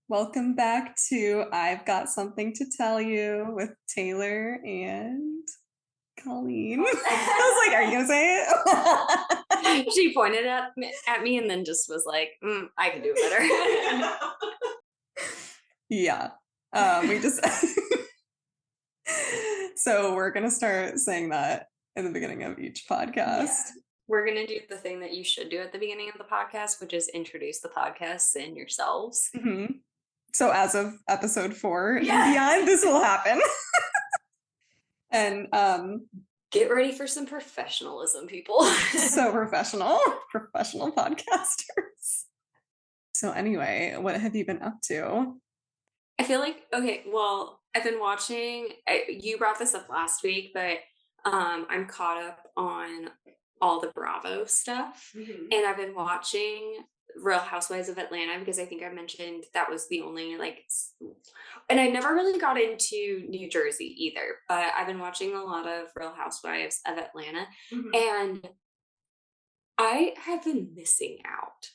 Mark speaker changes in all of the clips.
Speaker 1: Welcome back to I've Got Something to Tell You with Tayler and Colleen. I was like, are you gonna say
Speaker 2: it? She pointed at me and then just was like, I can do it
Speaker 1: better. Yeah. We just So we're gonna start saying that in the beginning of each podcast. Yeah.
Speaker 2: We're going to do the thing that you should do at the beginning of the podcast, which is introduce the podcast and yourselves.
Speaker 1: Mm-hmm. So as of episode 4 and beyond, this will happen. And
Speaker 2: get ready for some professionalism, people.
Speaker 1: So professional podcasters. So anyway, what have you been up to?
Speaker 2: I feel like, okay, well, I've been watching, you brought this up last week, but I'm caught up on all the Bravo stuff. Mm-hmm. And I've been watching Real Housewives of Atlanta because I think I mentioned that was the only and I never really got into New Jersey either, but I've been watching a lot of Real Housewives of Atlanta. Mm-hmm. And I have been missing out.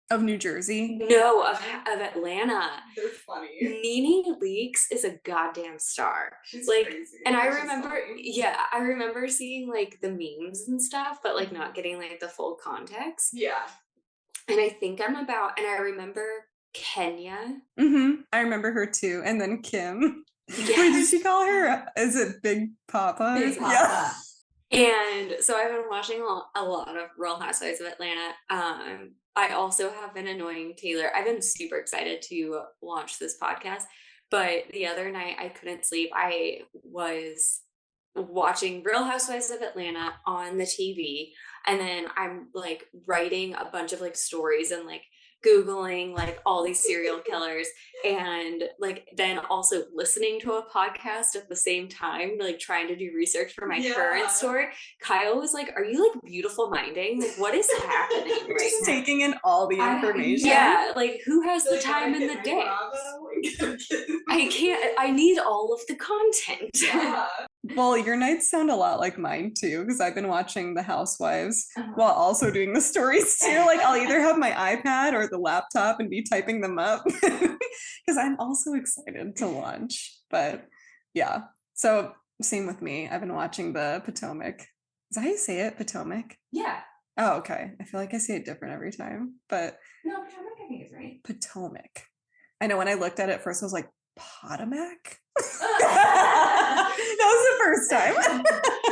Speaker 1: Of New Jersey?
Speaker 2: No, of Atlanta.
Speaker 1: They're funny.
Speaker 2: Nene Leakes is a goddamn star.
Speaker 1: She's crazy.
Speaker 2: And I remember seeing the memes and stuff, but not getting the full context.
Speaker 1: Yeah.
Speaker 2: And I think and I remember Kenya.
Speaker 1: Mm-hmm. I remember her too. And then Kim. Yes. Wait, did she call her? Is it Big Papa?
Speaker 2: Big Papa. Yeah. And so I've been watching a lot of Real Housewives of Atlanta. I also have been annoying Tayler. I've been super excited to launch this podcast, but the other night I couldn't sleep. I was watching Real Housewives of Atlanta on the TV, and then I'm writing a bunch of stories and Googling all these serial killers, and then also listening to a podcast at the same time, trying to do research for my current story. Kyle was like, are you beautiful minding? What is happening?
Speaker 1: Just taking in all the information.
Speaker 2: Who has the time in the day? I can't, I need all of the content.
Speaker 1: Yeah. Well, your nights sound a lot like mine too, because I've been watching The Housewives while also doing the stories too. I'll either have my iPad or the laptop and be typing them up because I'm also excited to launch. But yeah, so same with me. I've been watching the Potomac. Is that how you say it? Potomac?
Speaker 2: Yeah.
Speaker 1: Oh, okay. I feel like I say it different every time, but
Speaker 2: no, Potomac I think is right.
Speaker 1: Potomac. I know when I looked at it first, I was like, Potomac? That was the first time.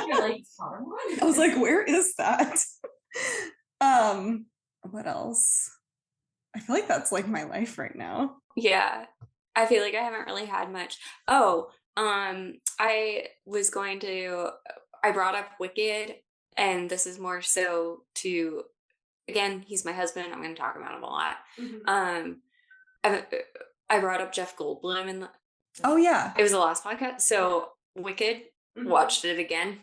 Speaker 2: You're like, Potomac?
Speaker 1: I was like, where is that? What else? I feel like that's my life right now.
Speaker 2: Yeah. I feel like I haven't really had much. Oh, I brought up Wicked, and this is more so to, again, he's my husband. I'm going to talk about him a lot. Mm-hmm. I brought up Jeff Goldblum in
Speaker 1: oh yeah,
Speaker 2: it was the last podcast. So Wicked, watched it again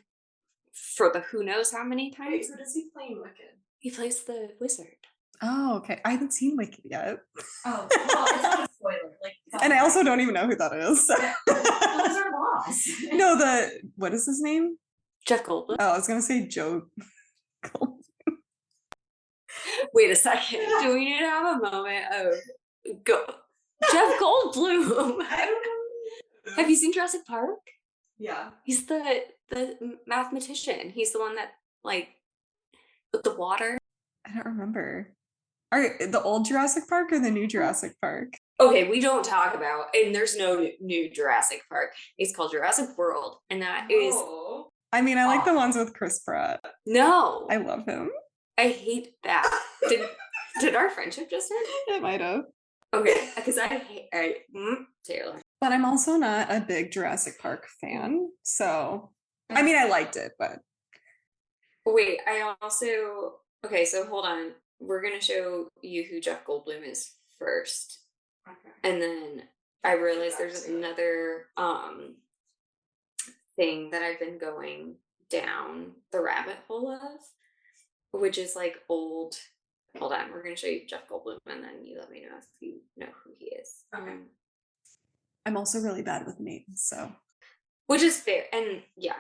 Speaker 2: for the who knows how many times.
Speaker 1: Wait, who does he play in Wicked?
Speaker 2: He plays the wizard.
Speaker 1: Oh, okay. I haven't seen Wicked yet.
Speaker 2: Oh, well, it's not a spoiler.
Speaker 1: And I also don't even know who that is. So.
Speaker 2: Those are lost.
Speaker 1: No, what is his name?
Speaker 2: Jeff Goldblum.
Speaker 1: Oh, I was gonna say Joe Goldblum.
Speaker 2: Wait a second. Do we need to have a moment of Jeff Goldblum? I don't know. Have you seen Jurassic Park?
Speaker 1: Yeah.
Speaker 2: He's the mathematician. He's the one that with the water.
Speaker 1: I don't remember. Are the old Jurassic Park or the new Jurassic Park?
Speaker 2: Okay, we don't talk about, and there's no new Jurassic Park. It's called Jurassic World, and that is.
Speaker 1: I mean, I like the ones with Chris Pratt.
Speaker 2: No,
Speaker 1: I love him.
Speaker 2: I hate that. Did our friendship just end?
Speaker 1: It might have.
Speaker 2: Okay, because I hate Taylor.
Speaker 1: But I'm also not a big Jurassic Park fan, so I mean, I liked it, but
Speaker 2: wait, I also okay. So hold on, we're gonna show you who Jeff Goldblum is first, and then I realized there's another thing that I've been going down the rabbit hole of, which is old. Hold on, we're going to show you Jeff Goldblum, and then you let me know if you know who he is.
Speaker 1: Okay. I'm also really bad with names, so.
Speaker 2: Which is fair, and yeah.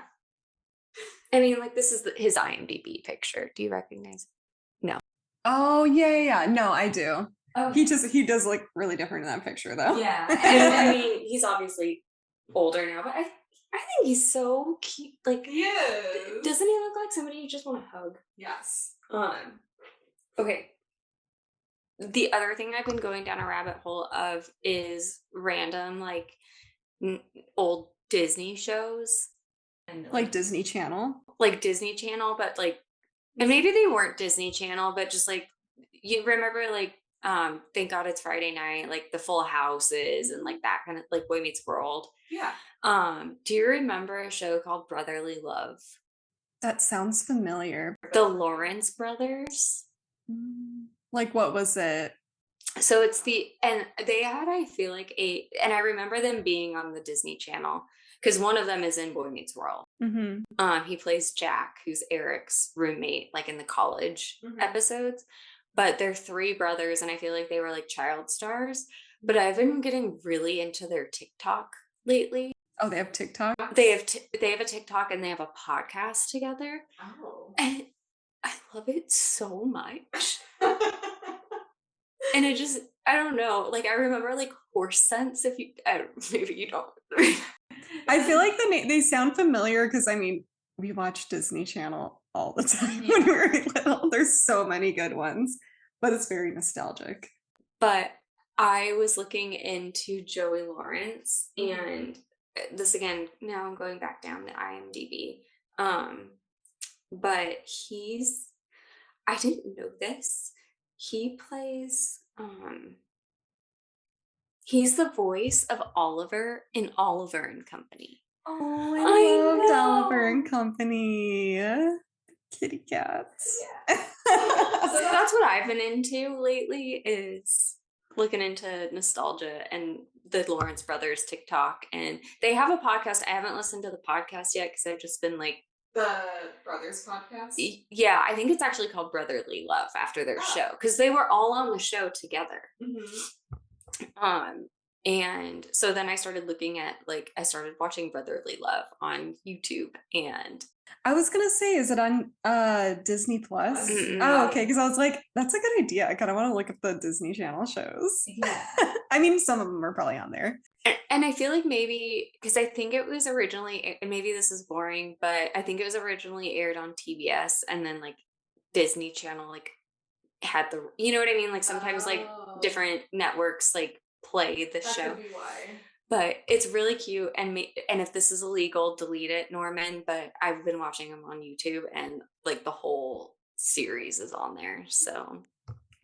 Speaker 2: I mean, this is his IMDb picture. Do you recognize? No.
Speaker 1: Oh, yeah. No, I do.
Speaker 2: Okay.
Speaker 1: He does look really different in that picture though.
Speaker 2: Yeah. And I mean, he's obviously older now, but I think he's so cute. Like, doesn't he look like somebody you just want to hug?
Speaker 1: Yes.
Speaker 2: Okay. The other thing I've been going down a rabbit hole of is random, like, old Disney shows.
Speaker 1: Like Disney Channel.
Speaker 2: Like Disney Channel, but like, and maybe they weren't Disney Channel, but just like, you remember like, Thank God It's Friday Night, like the Full Houses and like that kind of, like Boy Meets World.
Speaker 1: Yeah.
Speaker 2: Do you remember a show called Brotherly Love?
Speaker 1: That sounds familiar.
Speaker 2: The Lawrence brothers.
Speaker 1: Like, what was it?
Speaker 2: So it's and they had, I feel like and I remember them being on the Disney Channel because one of them is in Boy Meets World.
Speaker 1: Mm-hmm.
Speaker 2: He plays Jack, who's Eric's roommate, like in the college episodes. But they're three brothers, and I feel like they were like child stars. But I've been getting really into their TikTok lately.
Speaker 1: Oh, they have TikTok?
Speaker 2: They have a TikTok and they have a podcast together. Oh. And I love it so much. And I don't know. Like, I remember like Horse Sense. Maybe you don't.
Speaker 1: I feel like they sound familiar because I mean, we watch Disney Channel all the time when we were little. There's so many good ones, but it's very nostalgic.
Speaker 2: But I was looking into Joey Lawrence, and this again, now I'm going back down to IMDb. But I didn't know this. He plays, he's the voice of Oliver in Oliver and Company.
Speaker 1: Oh, I loved Oliver and Company. Kitty cats.
Speaker 2: Yeah. So that's what I've been into lately, is looking into nostalgia and the Lawrence brothers TikTok. And they have a podcast. I haven't listened to the podcast yet because I've just been like,
Speaker 1: the brothers podcast?
Speaker 2: Yeah, I think it's actually called Brotherly Love after their show because they were all on the show together. And so then I started I started watching Brotherly Love on YouTube, and
Speaker 1: I was gonna say, is it on Disney Plus? Oh, okay, because I was like, that's a good idea. I kind of want to look at the Disney Channel shows. Yeah. I mean, some of them are probably on there.
Speaker 2: And I feel like maybe, because I think it was originally, and maybe this is boring, but I think it was originally aired on TBS, and then like Disney Channel like had you know what I mean? Like sometimes like different networks like play the show.
Speaker 1: That could be why.
Speaker 2: But it's really cute, and if this is illegal, delete it, Norman. But I've been watching them on YouTube, and like the whole series is on there. So,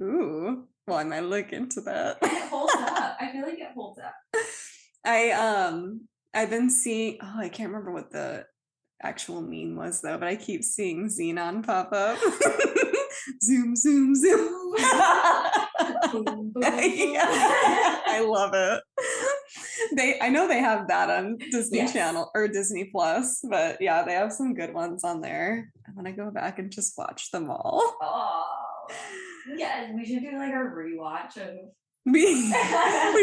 Speaker 1: ooh, well, I might look into that.
Speaker 2: It holds up. I feel like it holds up.
Speaker 1: I've been seeing. Oh, I can't remember what the actual meme was though, but I keep seeing Xenon pop up. Zoom, zoom, zoom. Yeah, I love it. I know they have that on Disney Channel or Disney Plus, but yeah, they have some good ones on there. I'm gonna go back and just watch them all.
Speaker 2: Oh, yeah, we should do like a rewatch of.
Speaker 1: We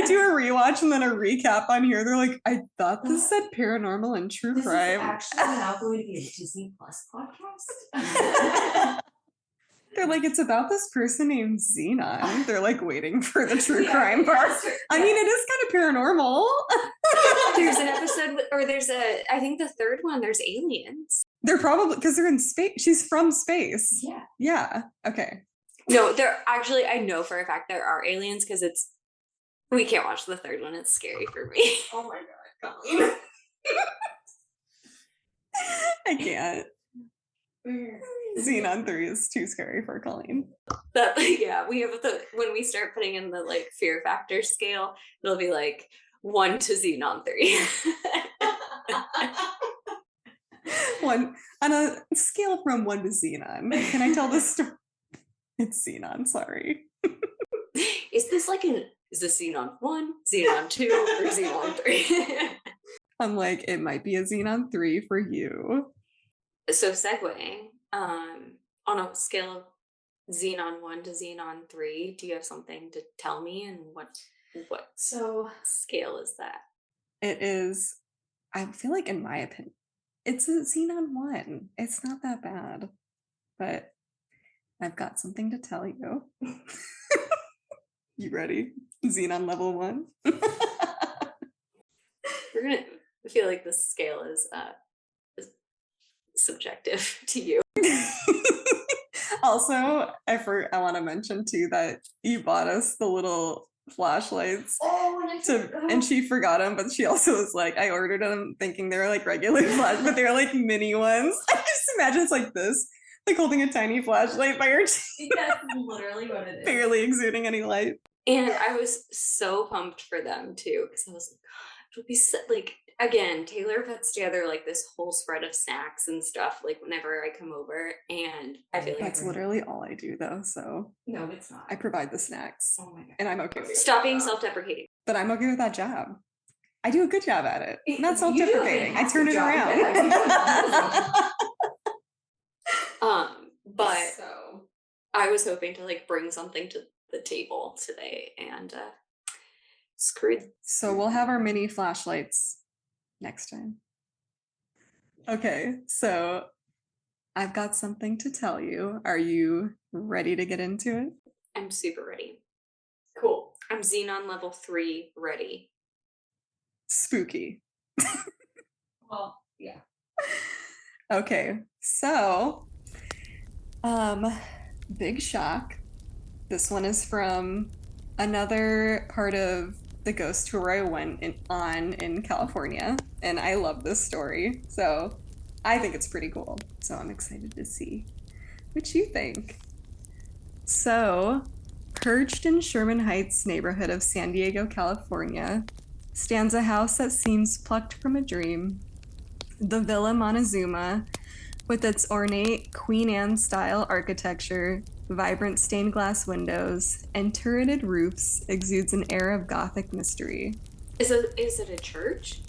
Speaker 1: do a rewatch and then a recap on here. They're like, I thought this said paranormal and true crime.
Speaker 2: This is actually now going to be a Disney Plus podcast.
Speaker 1: They're like, it's about this person named Xenon. They're like waiting for the true crime part. I mean, it is kind of paranormal.
Speaker 2: There's an episode, I think the third one, there's aliens.
Speaker 1: They're probably, because they're in space. She's from space.
Speaker 2: Yeah.
Speaker 1: Yeah. Okay.
Speaker 2: No, I know for a fact there are aliens because we can't watch the third one. It's scary for me.
Speaker 1: Oh my God, Colleen. I can't. Xenon 3 is too scary for Colleen.
Speaker 2: We have when we start putting in the like fear factor scale, it'll be like 1 to Xenon 3.
Speaker 1: On a scale from 1 to Xenon, can I tell this story? It's Xenon, sorry.
Speaker 2: Is this Xenon 1, Xenon 2, or Xenon 3?
Speaker 1: I'm like, it might be a Xenon 3 for you.
Speaker 2: So segueing, on a scale of Xenon 1 to Xenon 3, do you have something to tell me, and what scale is that?
Speaker 1: It is, I feel like in my opinion, it's a Xenon 1. It's not that bad, but I've got something to tell you. You ready? Xenon level 1.
Speaker 2: We're gonna feel like this scale is subjective to you.
Speaker 1: Also, I want to mention too that you bought us the little flashlights. And she forgot them, but she also was like, I ordered them thinking they were like regular flash, but they're like mini ones. I just imagine it's like this, like holding a tiny flashlight by your cheek.
Speaker 2: That's literally what it is.
Speaker 1: Barely exuding any light.
Speaker 2: And I was so pumped for them too, because I was like, God, it'll be so, like, again, Taylor puts together like this whole spread of snacks and stuff like whenever I come over, and I feel like
Speaker 1: that's literally all I do though. So
Speaker 2: no, it's not.
Speaker 1: I provide the snacks.
Speaker 2: Oh my God.
Speaker 1: And I'm okay with it.
Speaker 2: Stop being self-deprecating.
Speaker 1: But I'm okay with that job. I do a good job at it. Not self-deprecating. I turn it around.
Speaker 2: But I was hoping to like bring something to the table today, and screwed.
Speaker 1: So we'll have our mini flashlights next time. Okay, so I've got something to tell you. Are you ready to get into it?
Speaker 2: I'm super ready. Cool. I'm Xenon level 3 ready.
Speaker 1: Spooky.
Speaker 2: Well, yeah.
Speaker 1: Okay, so big shock. This one is from another part of the ghost tour I went on in California, and I love this story, so I think it's pretty cool. So I'm excited to see what you think. So, perched in Sherman Heights neighborhood of San Diego, California, stands a house that seems plucked from a dream. The Villa Montezuma, with its ornate Queen Anne-style architecture, vibrant stained glass windows, and turreted roofs, exudes an air of Gothic mystery.
Speaker 2: Is it a church?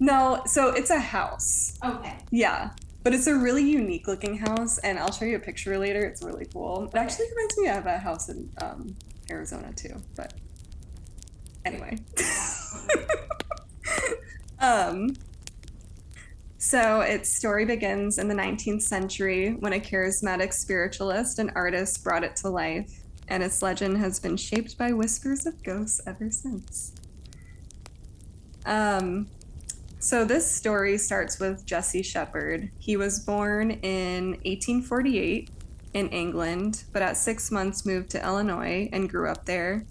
Speaker 1: No, so it's a house.
Speaker 2: Okay.
Speaker 1: Yeah, but it's a really unique looking house, and I'll show you a picture later. It's really cool. It actually reminds me of a house in Arizona too, but anyway. So its story begins in the 19th century when a charismatic spiritualist and artist brought it to life, and its legend has been shaped by whispers of ghosts ever since. So this story starts with Jesse Shepherd. He was born in 1848 in England, but at 6 months moved to Illinois and grew up there.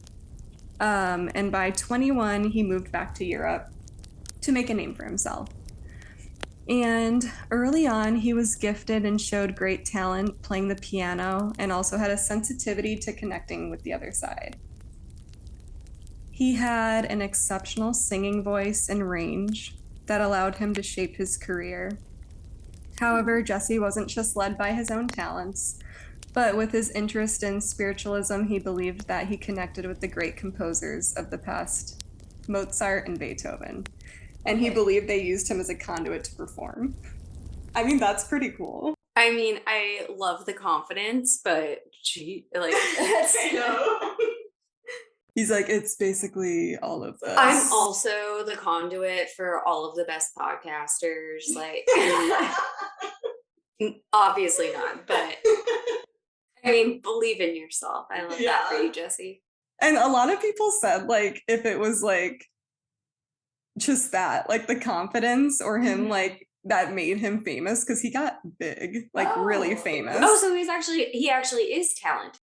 Speaker 1: And by 21, he moved back to Europe to make a name for himself. And early on, he was gifted and showed great talent playing the piano, and also had a sensitivity to connecting with the other side. He had an exceptional singing voice and range that allowed him to shape his career. However, Jesse wasn't just led by his own talents, but with his interest in spiritualism, he believed that he connected with the great composers of the past, Mozart and Beethoven. And he believed they used him as a conduit to perform. I mean, that's pretty cool.
Speaker 2: I mean, I love the confidence, but gee, like,
Speaker 1: He's like, it's basically all of this.
Speaker 2: I'm also the conduit for all of the best podcasters. Like, obviously not, but I mean, believe in yourself. I love that for you, Jesse.
Speaker 1: And a lot of people said, like, if it was like just that, like the confidence or him, like, that made him famous, because he got big, like really famous.
Speaker 2: Oh, so he actually is talented.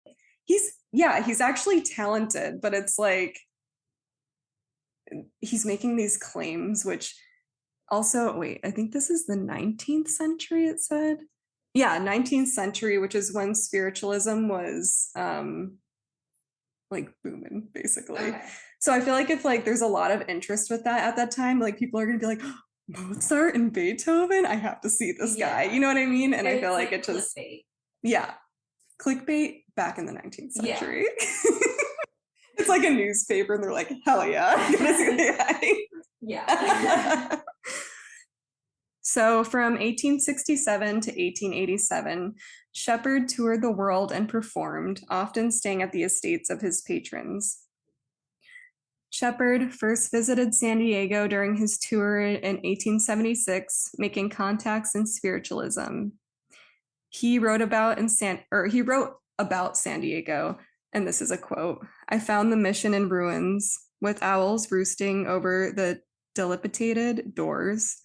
Speaker 1: He's actually talented, but it's like he's making these claims, which also, wait, I think this is the 19th century, it said. Yeah, 19th century, which is when spiritualism was like booming, basically. Okay. So I feel like if like there's a lot of interest with that at that time, like people are gonna be like, oh, Mozart and Beethoven, I have to see this guy. You know what I mean? And I feel like it just clickbait back in the 19th century. It's like a newspaper and they're like, hell yeah, I'm gonna see the guy. Yeah. So from 1867 to 1887, Shepherd toured the world and performed, often staying at the estates of his patrons. Shepherd first visited San Diego during his tour in 1876, making contacts in spiritualism. He wrote about San Diego, and this is a quote, I found the mission in ruins, with owls roosting over the dilapidated doors.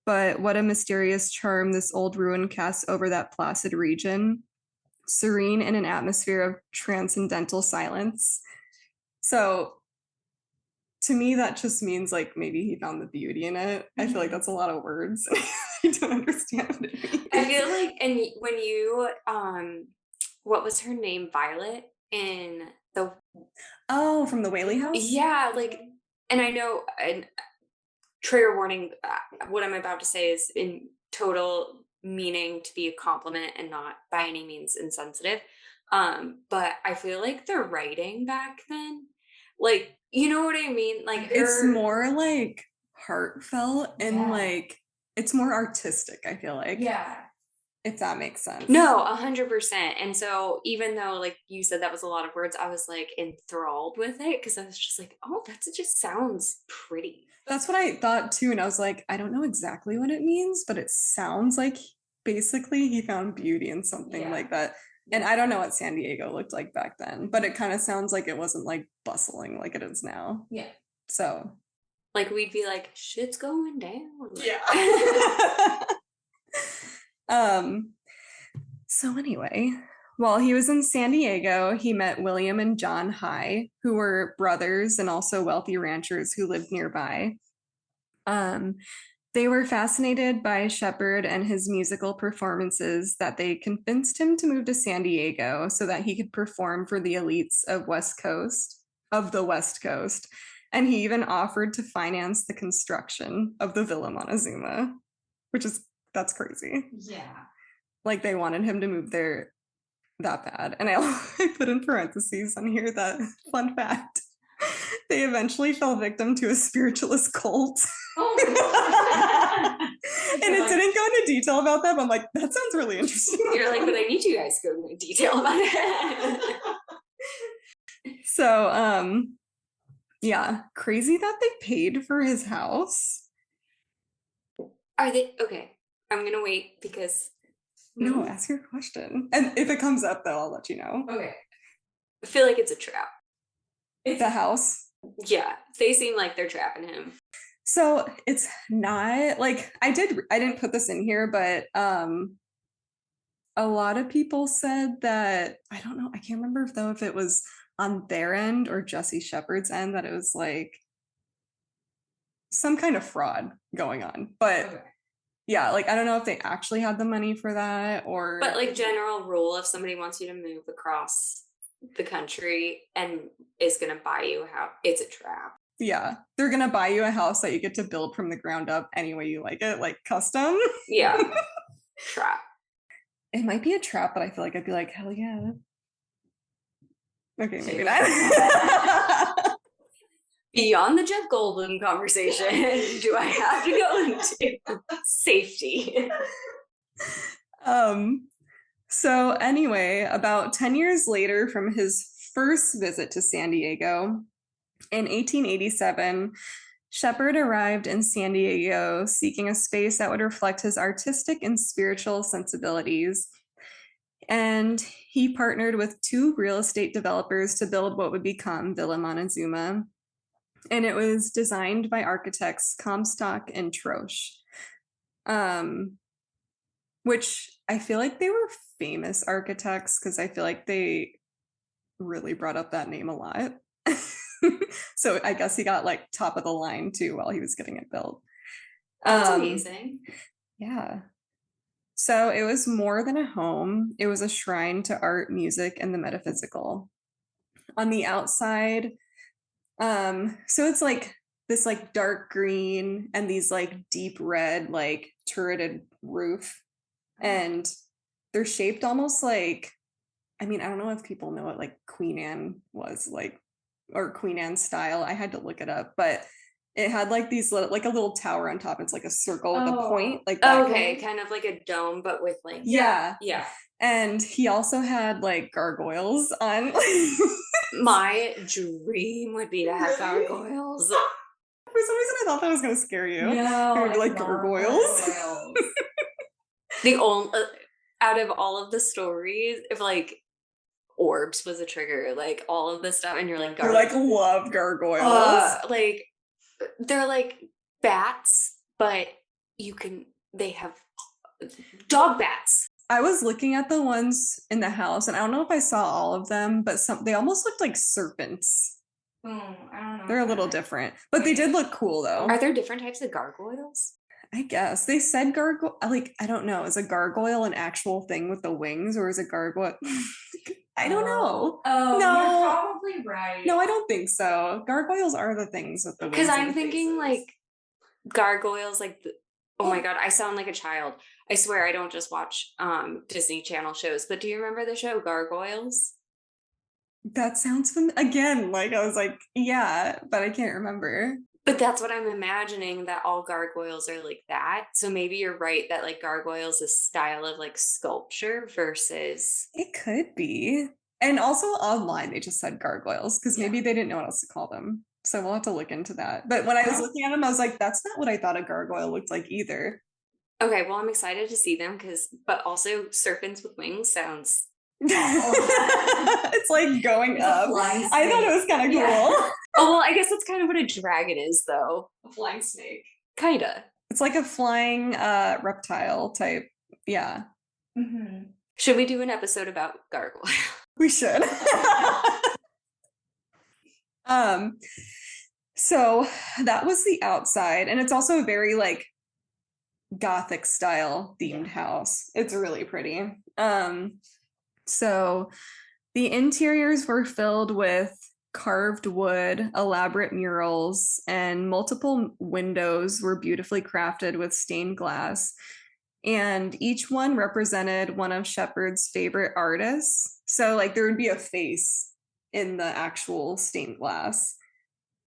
Speaker 1: But what a mysterious charm this old ruin casts over that placid region, serene in an atmosphere of transcendental silence. So to me, that just means like maybe he found the beauty in it. I feel like that's a lot of words. I don't understand what it means.
Speaker 2: I feel like, and when you, what was her name? Violet in the.
Speaker 1: Oh, from the Whaley House?
Speaker 2: Yeah, like, and I know, and trigger warning, what I'm about to say is in total meaning to be a compliment and not by any means insensitive. But I feel like the writing back then, like, you know what I mean? Like
Speaker 1: it's more like heartfelt and like it's more artistic, I feel like.
Speaker 2: Yeah.
Speaker 1: If that makes sense.
Speaker 2: No, 100%. And so even though like you said that was a lot of words, I was like enthralled with it because I was just like, oh, that just sounds pretty.
Speaker 1: That's what I thought too. And I was like, I don't know exactly what it means, but it sounds like basically he found beauty in something like that. And I don't know what San Diego looked like back then, but it kind of sounds like it wasn't like bustling like it is now.
Speaker 2: Yeah.
Speaker 1: So
Speaker 2: like we'd be like, shit's going down.
Speaker 1: Yeah. So anyway, while he was in San Diego, he met William and John High, who were brothers and also wealthy ranchers who lived nearby. They were fascinated by Shepard and his musical performances that they convinced him to move to San Diego so that he could perform for the elites of the West Coast. And he even offered to finance the construction of the Villa Montezuma, that's crazy.
Speaker 2: Yeah.
Speaker 1: Like they wanted him to move there that bad. And I put in parentheses on here that fun fact. They eventually fell victim to a spiritualist cult. Oh and it didn't go into detail about that, but I'm like, that sounds really interesting.
Speaker 2: You're like, but I need you guys to go into detail about it.
Speaker 1: So, yeah, crazy that they paid for his house.
Speaker 2: Are they okay? I'm gonna wait because.
Speaker 1: No, ask your question. And if it comes up, though, I'll let you know.
Speaker 2: Okay. I feel like it's a trap.
Speaker 1: It's the house?
Speaker 2: Yeah. They seem like they're trapping him.
Speaker 1: So it's not like I didn't put this in here, but a lot of people said that I don't know, I can't remember if it was on their end or Jesse Shepard's end that it was like some kind of fraud going on. But okay. Yeah, like I don't know if they actually had the money for that or.
Speaker 2: But like general rule, if somebody wants you to move across the country and is gonna buy you a house, it's a trap.
Speaker 1: Yeah, they're gonna buy you a house that you get to build from the ground up any way you like it, like custom.
Speaker 2: Yeah, trap.
Speaker 1: It might be a trap, but I feel like I'd be like, hell yeah. Okay, maybe not.
Speaker 2: Beyond the Jeff Goldblum conversation, do I have to go into safety?
Speaker 1: So anyway, about 10 years later from his first visit to San Diego, in 1887, Shepard arrived in San Diego seeking a space that would reflect his artistic and spiritual sensibilities. And he partnered with 2 real estate developers to build what would become Villa Montezuma. And it was designed by architects Comstock and Troche, which I feel like they were famous architects because I feel like they really brought up that name a lot. So I guess he got like top of the line too while he was getting it built.
Speaker 2: That's amazing.
Speaker 1: Yeah. So it was more than a home. It was a shrine to art, music, and the metaphysical. On the outside, so it's like this like dark green and these like deep red like turreted roof, and they're shaped almost like, I mean, I don't know if people know what like Queen Anne was like, or Queen Anne style. I had to look it up, but it had like these little, like a little tower on top. It's like a circle with a point, like that.
Speaker 2: Okay, kind of like a dome, but with like
Speaker 1: yeah.
Speaker 2: And
Speaker 1: he also had like gargoyles on.
Speaker 2: My dream would be to have gargoyles.
Speaker 1: For some reason, I thought that was going to scare you.
Speaker 2: No,
Speaker 1: I like gargoyles.
Speaker 2: The only out of all of the stories, if like orbs was a trigger, like all of this stuff, and you're like,
Speaker 1: You're like, love gargoyles.
Speaker 2: like they're like bats, but they have dog bats.
Speaker 1: I was looking at the ones in the house, and I don't know if I saw all of them, but they almost looked like serpents.
Speaker 2: I don't know.
Speaker 1: They're a little different, but they did look cool though.
Speaker 2: Are there different types of gargoyles?
Speaker 1: I guess they said gargoyle. Like, I don't know. Is a gargoyle an actual thing with the wings, or is a gargoyle? I don't know.
Speaker 2: Oh,
Speaker 1: no,
Speaker 2: you're probably right.
Speaker 1: No, I don't think so. Gargoyles are the things with the wings.
Speaker 2: Because I'm thinking like gargoyles, like oh my god, I sound like a child. I swear I don't just watch Disney Channel shows. But do you remember the show Gargoyles?
Speaker 1: That sounds again, like I was like, yeah, but I can't remember.
Speaker 2: But that's what I'm imagining, that all gargoyles are like that. So maybe you're right that like gargoyles is style of like sculpture versus.
Speaker 1: It could be. And also online, they just said gargoyles because maybe they didn't know what else to call them. So we'll have to look into that. But when I was looking at them, I was like, that's not what I thought a gargoyle looked like either.
Speaker 2: Okay, well, I'm excited to see them but also serpents with wings sounds.
Speaker 1: It's like going up. I thought it was kind of cool.
Speaker 2: Oh, well, I guess that's kind of what a dragon is, though.
Speaker 1: A flying snake.
Speaker 2: Kinda.
Speaker 1: It's like a flying reptile type. Yeah.
Speaker 2: Mm-hmm. Should we do an episode about gargoyle?
Speaker 1: We should. So that was the outside, and it's also a very like Gothic style themed house. It's really pretty. So the interiors were filled with carved wood, elaborate murals, and multiple windows were beautifully crafted with stained glass. And each one represented one of Shepard's favorite artists. So like there would be a face in the actual stained glass.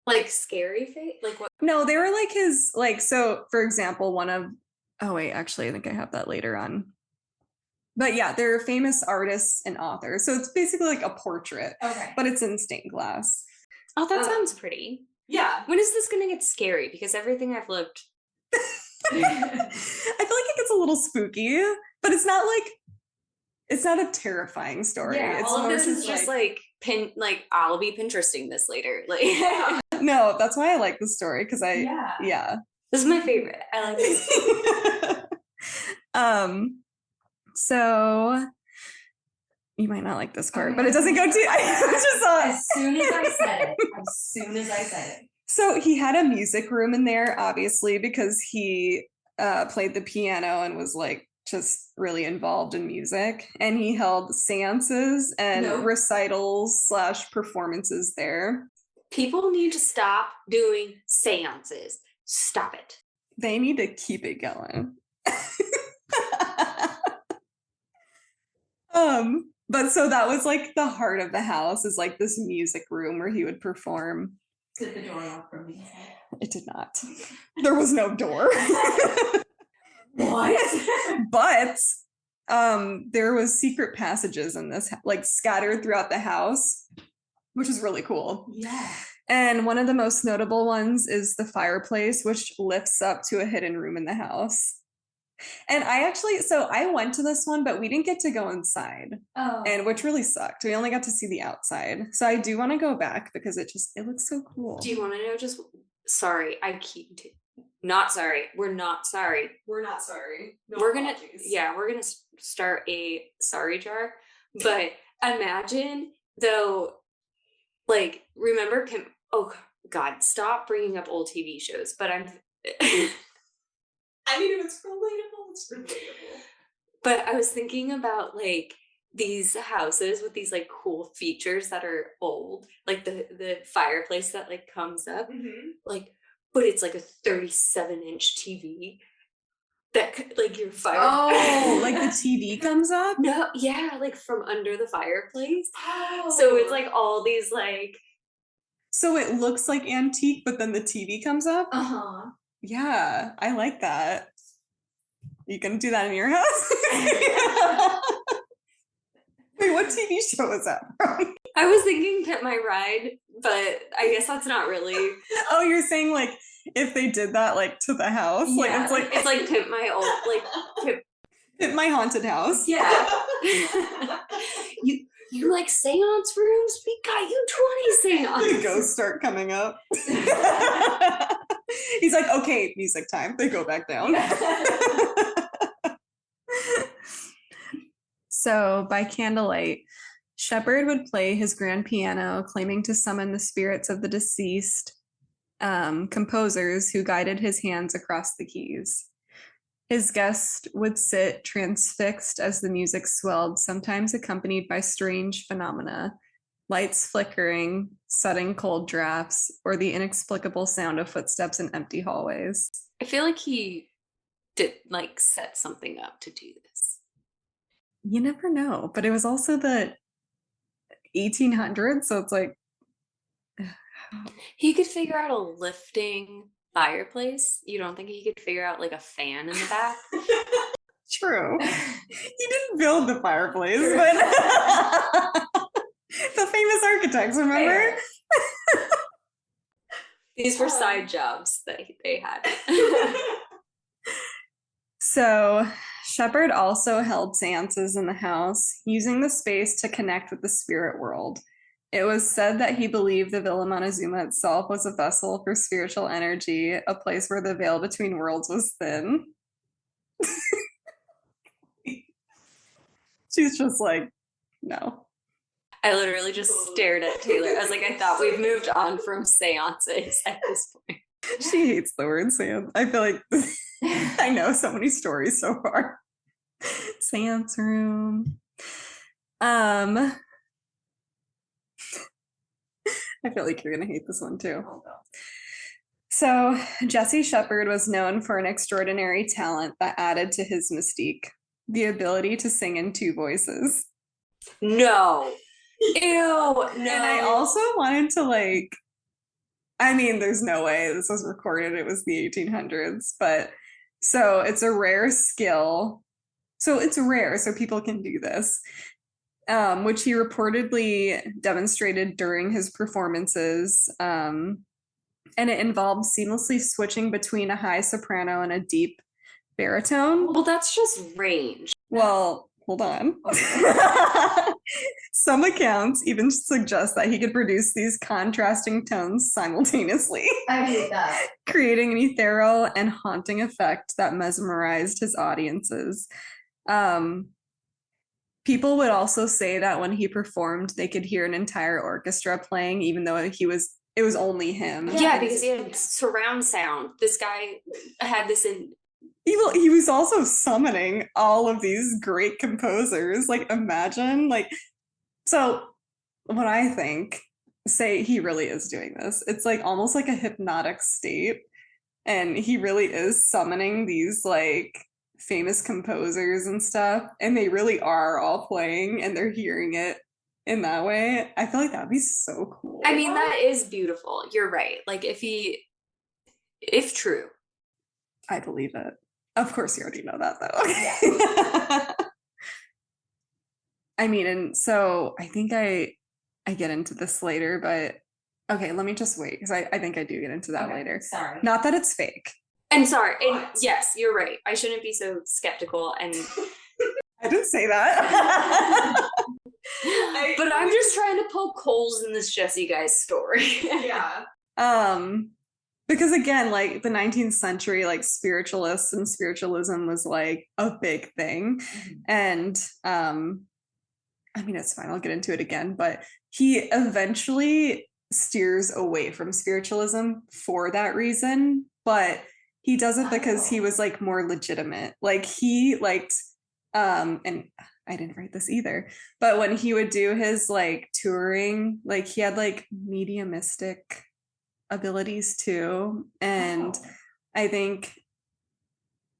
Speaker 2: Like scary face? Like what?
Speaker 1: No, they were like his, like, so for example, oh wait, actually, I think I have that later on. But yeah, they're famous artists and authors. So it's basically like a portrait, but it's in stained glass.
Speaker 2: Oh, that sounds pretty.
Speaker 1: Yeah.
Speaker 2: When is this going to get scary? Because everything I've looked.
Speaker 1: I feel like it gets a little spooky, but it's not a terrifying story.
Speaker 2: Yeah,
Speaker 1: it's
Speaker 2: all of this is just like I'll be Pinteresting this later. Like
Speaker 1: no, that's why I like the story, because yeah.
Speaker 2: This is my favorite. I like this.
Speaker 1: So you might not like this part, but it doesn't go too.
Speaker 2: As soon as I said it.
Speaker 1: So he had a music room in there, obviously, because he played the piano and was like just really involved in music. And he held seances and recitals / performances there. People need to stop doing seances. Stop it. They need to keep it going. But so that was like the heart of the house, is like this music room where he would perform.
Speaker 2: Did the door lock from me?
Speaker 1: It did not. There was no door.
Speaker 2: What?
Speaker 1: But there was secret passages in this, like scattered throughout the house, which is really cool.
Speaker 2: Yeah.
Speaker 1: And one of the most notable ones is the fireplace, which lifts up to a hidden room in the house. And I went to this one, but we didn't get to go inside. Oh. And which really sucked. We only got to see the outside. So I do want to go back because it looks so cool.
Speaker 2: Do you want to know sorry, not sorry. We're not sorry.
Speaker 1: We're not sorry. No
Speaker 2: we're
Speaker 1: apologies.
Speaker 2: we're gonna start a sorry jar. But imagine though, like, remember oh God, stop bringing up old TV shows. But
Speaker 1: I mean, if it's relatable, it's relatable.
Speaker 2: But I was thinking about like these houses with these like cool features that are old, like the fireplace that like comes up, like, but it's like a 37-inch TV that like your fire.
Speaker 1: Oh, like the TV comes up?
Speaker 2: No, yeah, like from under the fireplace.
Speaker 1: Oh.
Speaker 2: So it's like all these like.
Speaker 1: So it looks like antique, but then the TV comes up?
Speaker 2: Uh-huh.
Speaker 1: Yeah, I like that. You can do that in your house? Wait, what TV show is that from?
Speaker 2: I was thinking Pimp My Ride, but I guess that's not really.
Speaker 1: Oh, you're saying like if they did that like to the house?
Speaker 2: Yeah,
Speaker 1: like
Speaker 2: it's like Pimp My Old, like
Speaker 1: Pimp My Haunted House.
Speaker 2: Yeah. You like seance rooms? We got you 20 seances.
Speaker 1: The ghosts start coming up. He's like, okay, music time. They go back down. So by candlelight, Shepard would play his grand piano, claiming to summon the spirits of the deceased composers who guided his hands across the keys. His guest would sit transfixed as the music swelled, sometimes accompanied by strange phenomena, lights flickering, sudden cold drafts, or the inexplicable sound of footsteps in empty hallways.
Speaker 2: I feel like he did like set something up to do this.
Speaker 1: You never know, but it was also the 1800s, so it's like
Speaker 2: he could figure out a lifting fireplace. You don't think he could figure out like a fan in the back?
Speaker 1: True. He didn't build the fireplace, but the famous architects, remember?
Speaker 2: These were side jobs that they had.
Speaker 1: So Shepard also held seances in the house, using the space to connect with the spirit world. It was said that he believed the Villa Montezuma itself was a vessel for spiritual energy, a place where the veil between worlds was thin. She's just like, no.
Speaker 2: I literally just stared at Tayler. I was like, I thought we've moved on from seances at this point.
Speaker 1: She hates the word seance. I feel like I know so many stories so far. Seance room. I feel like you're gonna hate this one too. So Jesse Shepard was known for an extraordinary talent that added to his mystique, the ability to sing in two voices.
Speaker 2: No. Ew, no.
Speaker 1: And I also wanted to like, I mean, there's no way this was recorded. It was the 1800s, but so it's a rare skill. So it's rare, so people can do this. Which he reportedly demonstrated during his performances. And it involved seamlessly switching between a high soprano and a deep baritone.
Speaker 2: Well, that's just range.
Speaker 1: Well, hold on. Some accounts even suggest that he could produce these contrasting tones simultaneously.
Speaker 3: I hate that.
Speaker 1: Creating an ethereal and haunting effect that mesmerized his audiences. People would also say that when he performed, they could hear an entire orchestra playing, even though it was only him.
Speaker 2: Yeah, because he had surround sound. This guy had this in.
Speaker 1: He was also summoning all of these great composers. Like, imagine, like, so what I think, say he really is doing this, it's like almost like a hypnotic state. And he really is summoning these like famous composers and stuff, and they really are all playing and they're hearing it in that way. I feel like that'd be so cool.
Speaker 2: I mean, that is beautiful. You're right. Like if true.
Speaker 1: I believe it. Of course you already know that though. I mean, and so I think I get into this later, but okay, let me just wait because I think I do get into that later.
Speaker 3: Sorry.
Speaker 1: Not that it's fake.
Speaker 2: And sorry, and yes, you're right. I shouldn't be so skeptical and
Speaker 1: I didn't say that.
Speaker 2: but I'm just trying to poke holes in this Jesse guy's story.
Speaker 3: Yeah.
Speaker 1: Because again, like the 19th century, like spiritualists and spiritualism was like a big thing.
Speaker 3: Mm-hmm.
Speaker 1: And I mean, it's fine, I'll get into it again, but he eventually steers away from spiritualism for that reason, but he does it because he was like more legitimate. Like he liked, and I didn't write this either, but when he would do his like touring, like he had like mediumistic abilities too. And I think,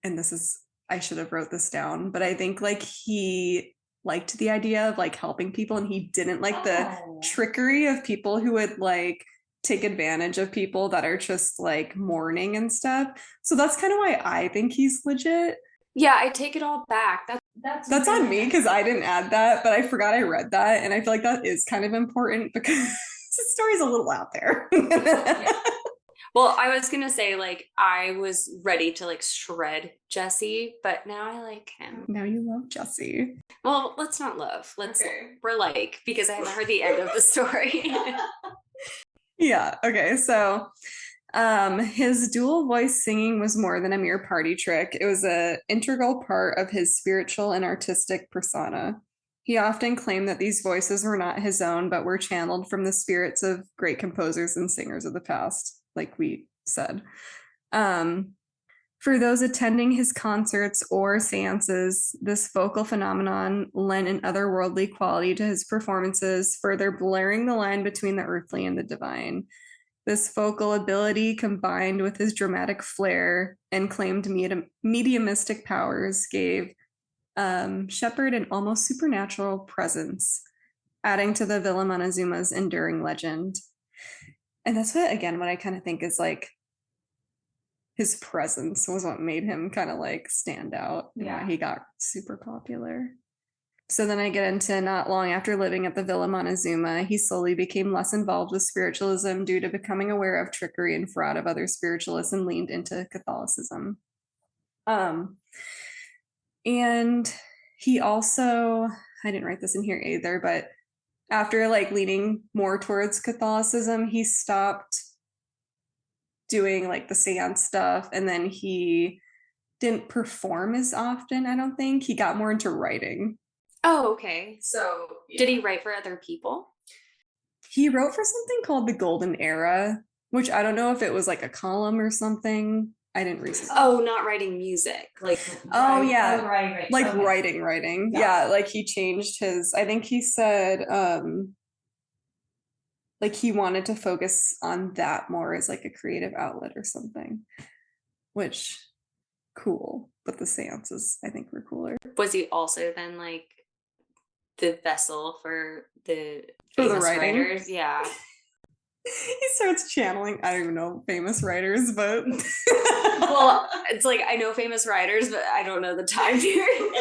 Speaker 1: and this is, I should have wrote this down, but I think like he liked the idea of like helping people, and he didn't like the trickery of people who would like take advantage of people that are just like mourning and stuff. So that's kind of why I think he's legit.
Speaker 2: Yeah, I take it all back.
Speaker 1: That's on me because I didn't add that, but I forgot I read that, and I feel like that is kind of important because the story's a little out there.
Speaker 2: Well, I was gonna say, like, I was ready to like shred Jesse, but now I like him.
Speaker 1: Now you love Jesse.
Speaker 2: Well, let's not love.
Speaker 1: Okay.
Speaker 2: We're like, because I haven't heard the end of the story.
Speaker 1: Yeah, okay, so his dual voice singing was more than a mere party trick. It was an integral part of his spiritual and artistic persona. He often claimed that these voices were not his own, but were channeled from the spirits of great composers and singers of the past, like we said. For those attending his concerts or seances, this vocal phenomenon lent an otherworldly quality to his performances, further blurring the line between the earthly and the divine. This vocal ability, combined with his dramatic flair and claimed mediumistic powers, gave Shepard an almost supernatural presence, adding to the Villa Montezuma's enduring legend. And that's what I kind of think is like his presence was what made him kind of like stand out and why he got super popular. So then I get into not long after living at the Villa Montezuma, he slowly became less involved with spiritualism due to becoming aware of trickery and fraud of other spiritualists and leaned into Catholicism. And he also, I didn't write this in here either, but after like leaning more towards Catholicism, he stopped doing like the seance stuff, and then he didn't perform as often. I don't think he got more into writing.
Speaker 2: Oh, okay. So did he write for other people?
Speaker 1: He wrote for something called the Golden Era, which I don't know if it was like a column or something. I didn't research.
Speaker 2: Oh, not writing music. Like
Speaker 1: yeah.
Speaker 3: Right.
Speaker 1: Like okay. writing. Yeah, like he changed his, I think he said like he wanted to focus on that more as like a creative outlet or something, which cool. But the seances I think were cooler.
Speaker 2: Was he also then like the vessel for the
Speaker 1: writing
Speaker 2: writers? Yeah.
Speaker 1: He starts channeling, I don't even know famous writers, but
Speaker 2: well, it's like I know famous writers, but I don't know the time period.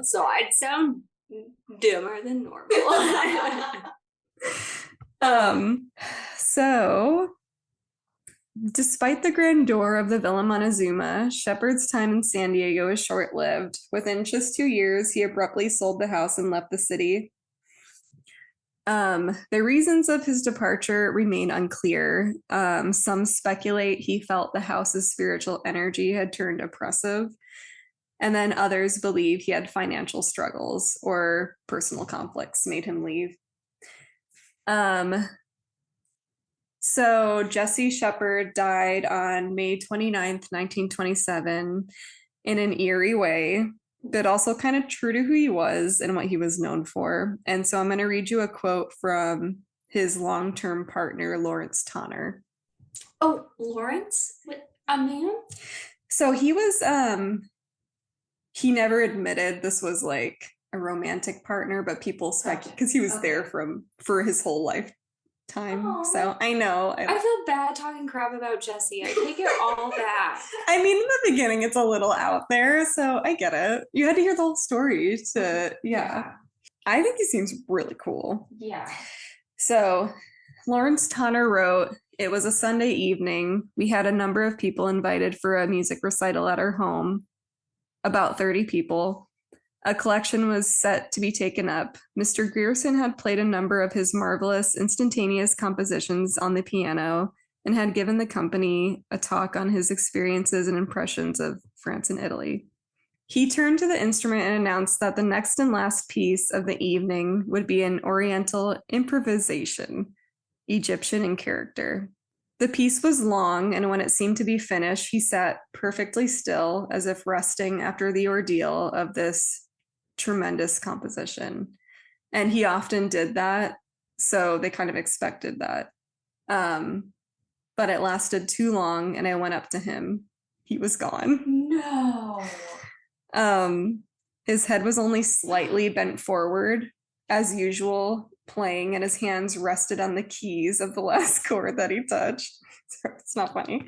Speaker 2: So I'd sound dumber than normal.
Speaker 1: So despite the grandeur of the Villa Montezuma, Shepard's time in San Diego is short-lived. Within just 2 years, he abruptly sold the house and left the city. The reasons of his departure remain unclear. Some speculate he felt the house's spiritual energy had turned oppressive, and then others believe he had financial struggles or personal conflicts made him leave. So Jesse Shepard died on May 29th, 1927, in an eerie way, but also kind of true to who he was and what he was known for. And so I'm going to read you a quote from his long-term partner, Lawrence Tonner.
Speaker 2: Oh, Lawrence? A man?
Speaker 1: So he was, he never admitted this was like a romantic partner, but people speculate because he was there for his whole lifetime.
Speaker 2: Aww.
Speaker 1: So I know.
Speaker 2: I feel bad talking crap about Jesse. I take it all back.
Speaker 1: I mean, in the beginning, it's a little out there, so I get it. You had to hear the whole story to, yeah. I think he seems really cool.
Speaker 2: Yeah.
Speaker 1: So Lawrence Tonner wrote, "It was a Sunday evening. We had a number of people invited for a music recital at our home, about 30 people. A collection was set to be taken up. Mr. Grierson had played a number of his marvelous instantaneous compositions on the piano and had given the company a talk on his experiences and impressions of France and Italy. He turned to the instrument and announced that the next and last piece of the evening would be an Oriental improvisation, Egyptian in character. The piece was long, and when it seemed to be finished, he sat perfectly still, as if resting after the ordeal of this tremendous composition." And he often did that, so they kind of expected that. But it lasted too long, and I went up to him. He was gone.
Speaker 2: No.
Speaker 1: His head was only slightly bent forward, as usual, playing, and his hands rested on the keys of the last chord that he touched. It's not funny.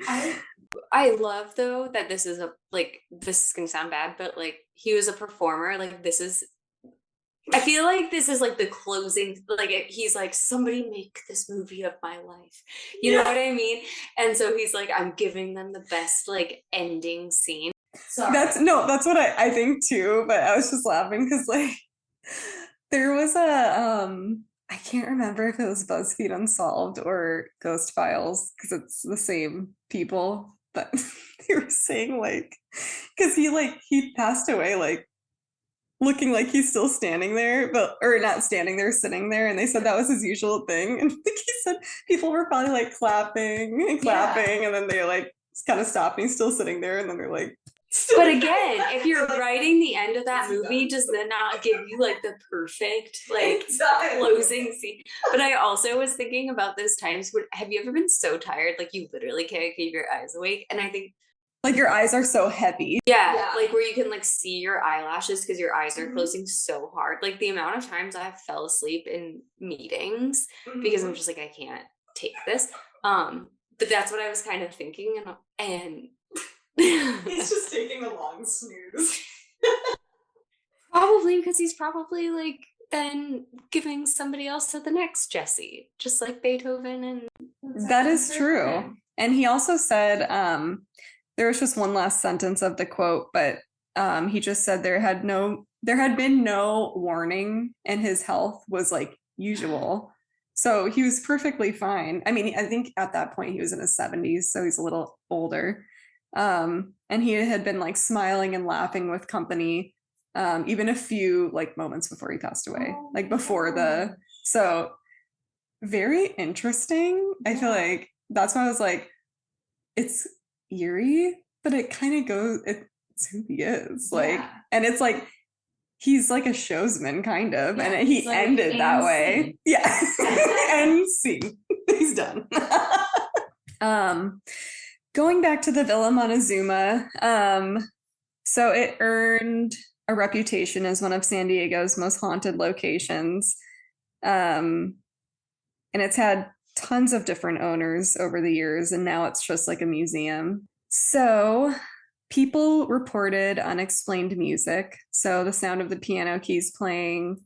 Speaker 2: I love though that this is this is gonna sound bad, but like he was a performer. Like this is I feel like this is like the closing, like he's like, somebody make this movie of my life. You know what I mean? And so he's like, I'm giving them the best like ending scene.
Speaker 1: Sorry. That's what I think too, but I was just laughing because like there was I can't remember if it was BuzzFeed Unsolved or Ghost Files because it's the same people, but they were saying like because he passed away like looking like he's still standing there, but or not standing there, sitting there, and they said that was his usual thing. And like he said people were probably like clapping and clapping, and then they like kind of stopped and he's still sitting there, and then they're like
Speaker 2: but again, if you're writing the end of that movie, does that not give you like the perfect like closing scene? But I also was thinking about those times when have you ever been so tired like you literally can't keep your eyes awake? And I think
Speaker 1: like your eyes are so heavy.
Speaker 2: Yeah, like where you can like see your eyelashes because your eyes are closing so hard. Like the amount of times I fell asleep in meetings because I'm just like, I can't take this. But that's what I was kind of thinking, and
Speaker 1: he's just taking a long snooze.
Speaker 2: Probably because he's probably like then giving somebody else to the next Jesse, just like Beethoven. And
Speaker 1: that is true. And he also said, there was just one last sentence of the quote, but he just said there had been no warning and his health was like usual. So he was perfectly fine. I mean, I think at that point he was in his 70s, so he's a little older. And he had been like smiling and laughing with company, even a few like moments before he passed away, like before so very interesting. I feel like that's why I was like, it's eerie, but it kind of goes, it's who he is. Like, and it's like, he's like a showsman kind of, and he like ended that way. Yeah. And scene. He's done. Going back to the Villa Montezuma, so it earned a reputation as one of San Diego's most haunted locations. And it's had tons of different owners over the years, and now it's just like a museum. So people reported unexplained music. So the sound of the piano keys playing.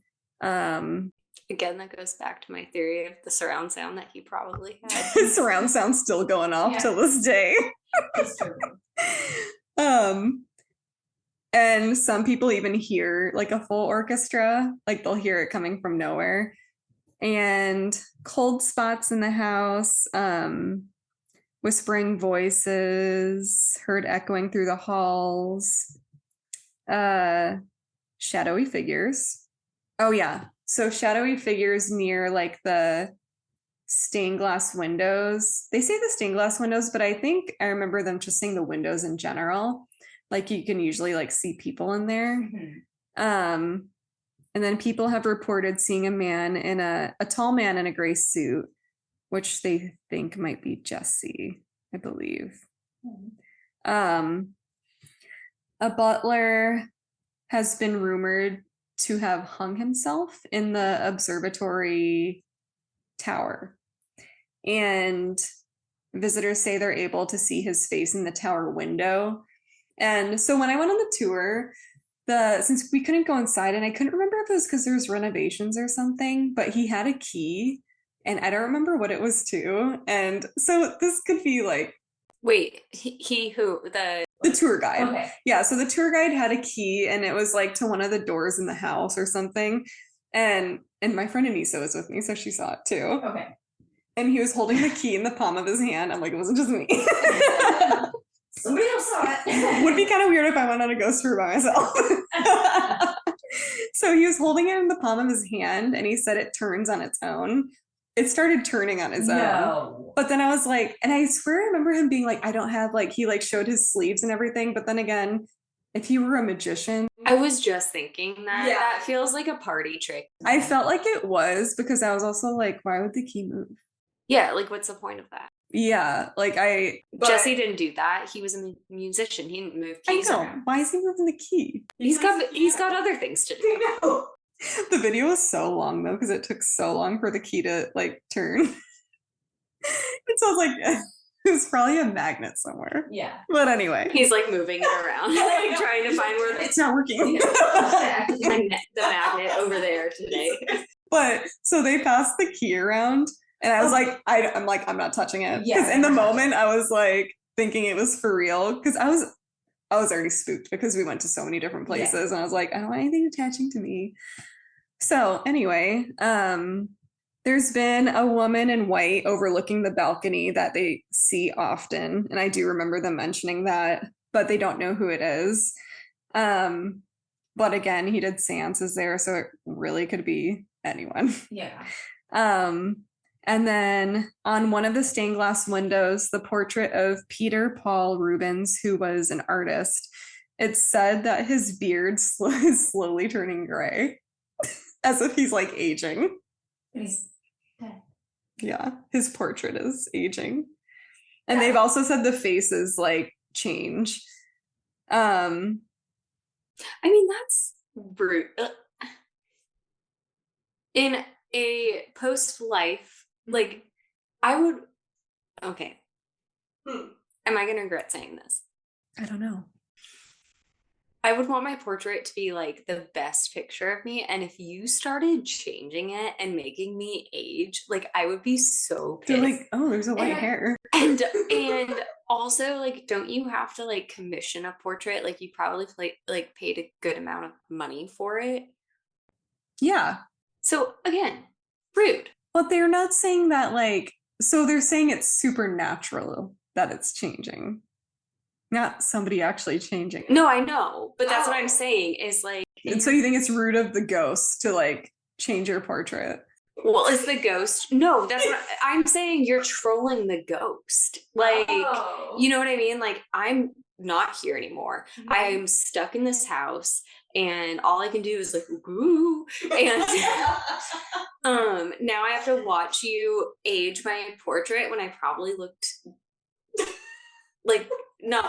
Speaker 2: Again, that goes back to my theory of the surround sound that he probably had.
Speaker 1: Surround sound still going off till this day. That's true. And some people even hear like a full orchestra, like they'll hear it coming from nowhere. And cold spots in the house, whispering voices heard echoing through the halls, shadowy figures. Oh yeah, so shadowy figures near like the stained glass windows. They say the stained glass windows, but I think I remember them just saying the windows in general. Like you can usually like see people in there. And then people have reported seeing a man in a tall man in a gray suit, which they think might be Jesse, I believe. A butler has been rumored to have hung himself in the observatory tower. And visitors say they're able to see his face in the tower window. And so when I went on the tour, since we couldn't go inside, and I couldn't remember if it was because there's renovations or something, but he had a key and I don't remember what it was to. And so this could be like,
Speaker 2: wait, he who?
Speaker 1: The tour guide. Okay. Yeah, so the tour guide had a key and it was like to one of the doors in the house or something. And my friend Anissa was with me, so she saw it too. Okay. And he was holding the key in the palm of his hand. I'm like, it wasn't just me.
Speaker 2: Somebody else saw it.
Speaker 1: Would be kind of weird if I went on a ghost tour by myself. So he was holding it in the palm of his hand and he said it turns on its own. It started turning on its own. But then I was like, and I swear I remember him being like, I don't have like, he like showed his sleeves and everything. But then again, if he were a magician.
Speaker 2: I was just thinking that. Yeah. That feels like a party trick.
Speaker 1: I felt like it was because I was also like, why would the key move?
Speaker 2: Yeah, like what's the point of that?
Speaker 1: Yeah, like
Speaker 2: Jesse didn't do that. He was a musician. He didn't move keys around.
Speaker 1: Why is he moving the key?
Speaker 2: He's got other things to do.
Speaker 1: I know. The video was so long though, because it took so long for the key to like turn. And so I was like, It's probably a magnet somewhere.
Speaker 3: Yeah.
Speaker 1: But anyway.
Speaker 2: He's like moving it around, like trying to find where
Speaker 1: it's not working.
Speaker 2: the magnet over there today.
Speaker 1: But so they passed the key around, and I was like, I'm not touching it. Because in the moment I was like thinking it was for real. Because I was already spooked because we went to so many different places, and I was like, I don't want anything attaching to me. So anyway, there's been a woman in white overlooking the balcony that they see often. And I do remember them mentioning that, but they don't know who it is. But again, he did seances there, so it really could be anyone.
Speaker 3: Yeah.
Speaker 1: And then on one of the stained glass windows, the portrait of Peter Paul Rubens, who was an artist, it said that his beard is slowly turning gray, as if he's like aging.
Speaker 3: He's dead.
Speaker 1: Yeah, his portrait is aging. And they've also said the faces like change.
Speaker 2: I mean, that's rude. In a post-life, like, I would... Okay. Am I going to regret saying this?
Speaker 1: I don't know.
Speaker 2: I would want my portrait to be, like, the best picture of me, and if you started changing it and making me age, like, I would be so pissed.
Speaker 1: They're like, oh, there's a white hair.
Speaker 2: And also, like, don't you have to, like, commission a portrait? Like, you probably, paid a good amount of money for it.
Speaker 1: Yeah.
Speaker 2: So, again, rude.
Speaker 1: But they're not saying that, like, so they're saying it's supernatural that it's changing. Not somebody actually changing it.
Speaker 2: No, I know. But that's what I'm saying is, like...
Speaker 1: And so you think it's rude of the ghost to, like, change your portrait?
Speaker 2: Well, is the ghost... No, that's what I'm saying. You're trolling the ghost. Like, you know what I mean? Like, I'm not here anymore. Mm-hmm. I'm stuck in this house, and all I can do is, like, ooh. And now I have to watch you age my portrait when I probably looked... like, no.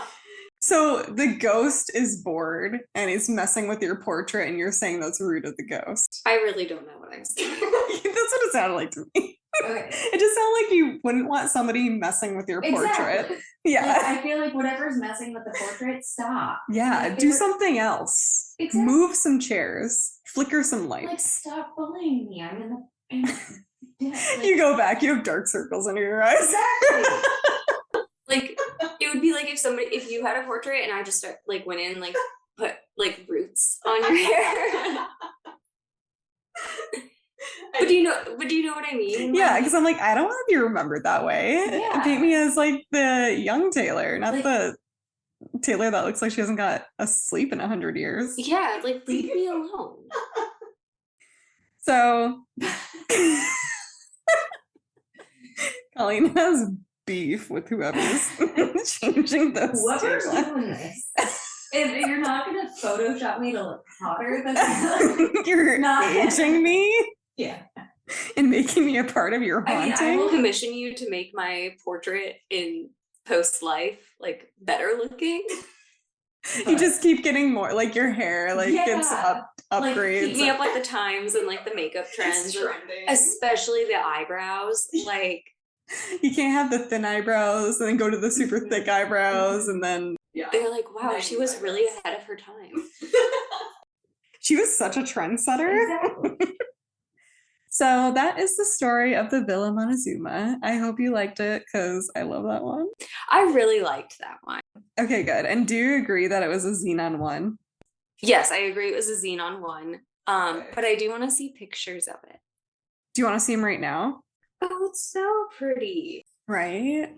Speaker 1: So the ghost is bored and is messing with your portrait, and you're saying that's rude of the ghost.
Speaker 2: I really don't know what I'm saying.
Speaker 1: That's what it sounded like to me. Okay. It just sounded like you wouldn't want somebody messing with your portrait. Yeah.
Speaker 3: Like, I feel like whatever's messing with the portrait, stop.
Speaker 1: Yeah,
Speaker 3: like,
Speaker 1: do something else.
Speaker 3: Exactly.
Speaker 1: Move some chairs. Flicker some lights.
Speaker 3: Like, stop bullying me. I'm in the... like,
Speaker 1: you go back, you have dark circles under your eyes.
Speaker 3: Exactly.
Speaker 2: Like, it would be like if you had a portrait and I just went in, like, put, like, roots on your hair. But do you know what I mean?
Speaker 1: Yeah, because I'm like, I don't want to be remembered that way.
Speaker 3: Yeah.
Speaker 1: Paint me as, like, the young Taylor, not the Taylor that looks like she hasn't got a sleep in 100 years.
Speaker 2: Yeah, like, leave me alone.
Speaker 1: So, Colleen has beef with whoever's changing those.
Speaker 3: Whoever's doing this. If you're not gonna Photoshop me to look hotter than
Speaker 1: you're not aging me,
Speaker 3: yeah,
Speaker 1: and making me a part of your haunting.
Speaker 2: I will commission you to make my portrait in post life like better looking.
Speaker 1: You just keep getting more, like your hair, like gets upgrades.
Speaker 2: Like, keep me up with the times and like the makeup trends, especially the eyebrows. Like,
Speaker 1: you can't have the thin eyebrows and then go to the super thick eyebrows, and then
Speaker 2: they're like, wow, she was really ahead of her time.
Speaker 1: She was such a trendsetter.
Speaker 3: Exactly.
Speaker 1: So that is the story of the Villa Montezuma. I hope you liked it, because I love that one.
Speaker 2: I really liked that one.
Speaker 1: Okay, good. And do you agree that it was a Xenon one?
Speaker 2: Yes, I agree. It was a Xenon one. But I do want to see pictures of it.
Speaker 1: Do you want to see them right now?
Speaker 2: Oh, it's so pretty.
Speaker 1: Right?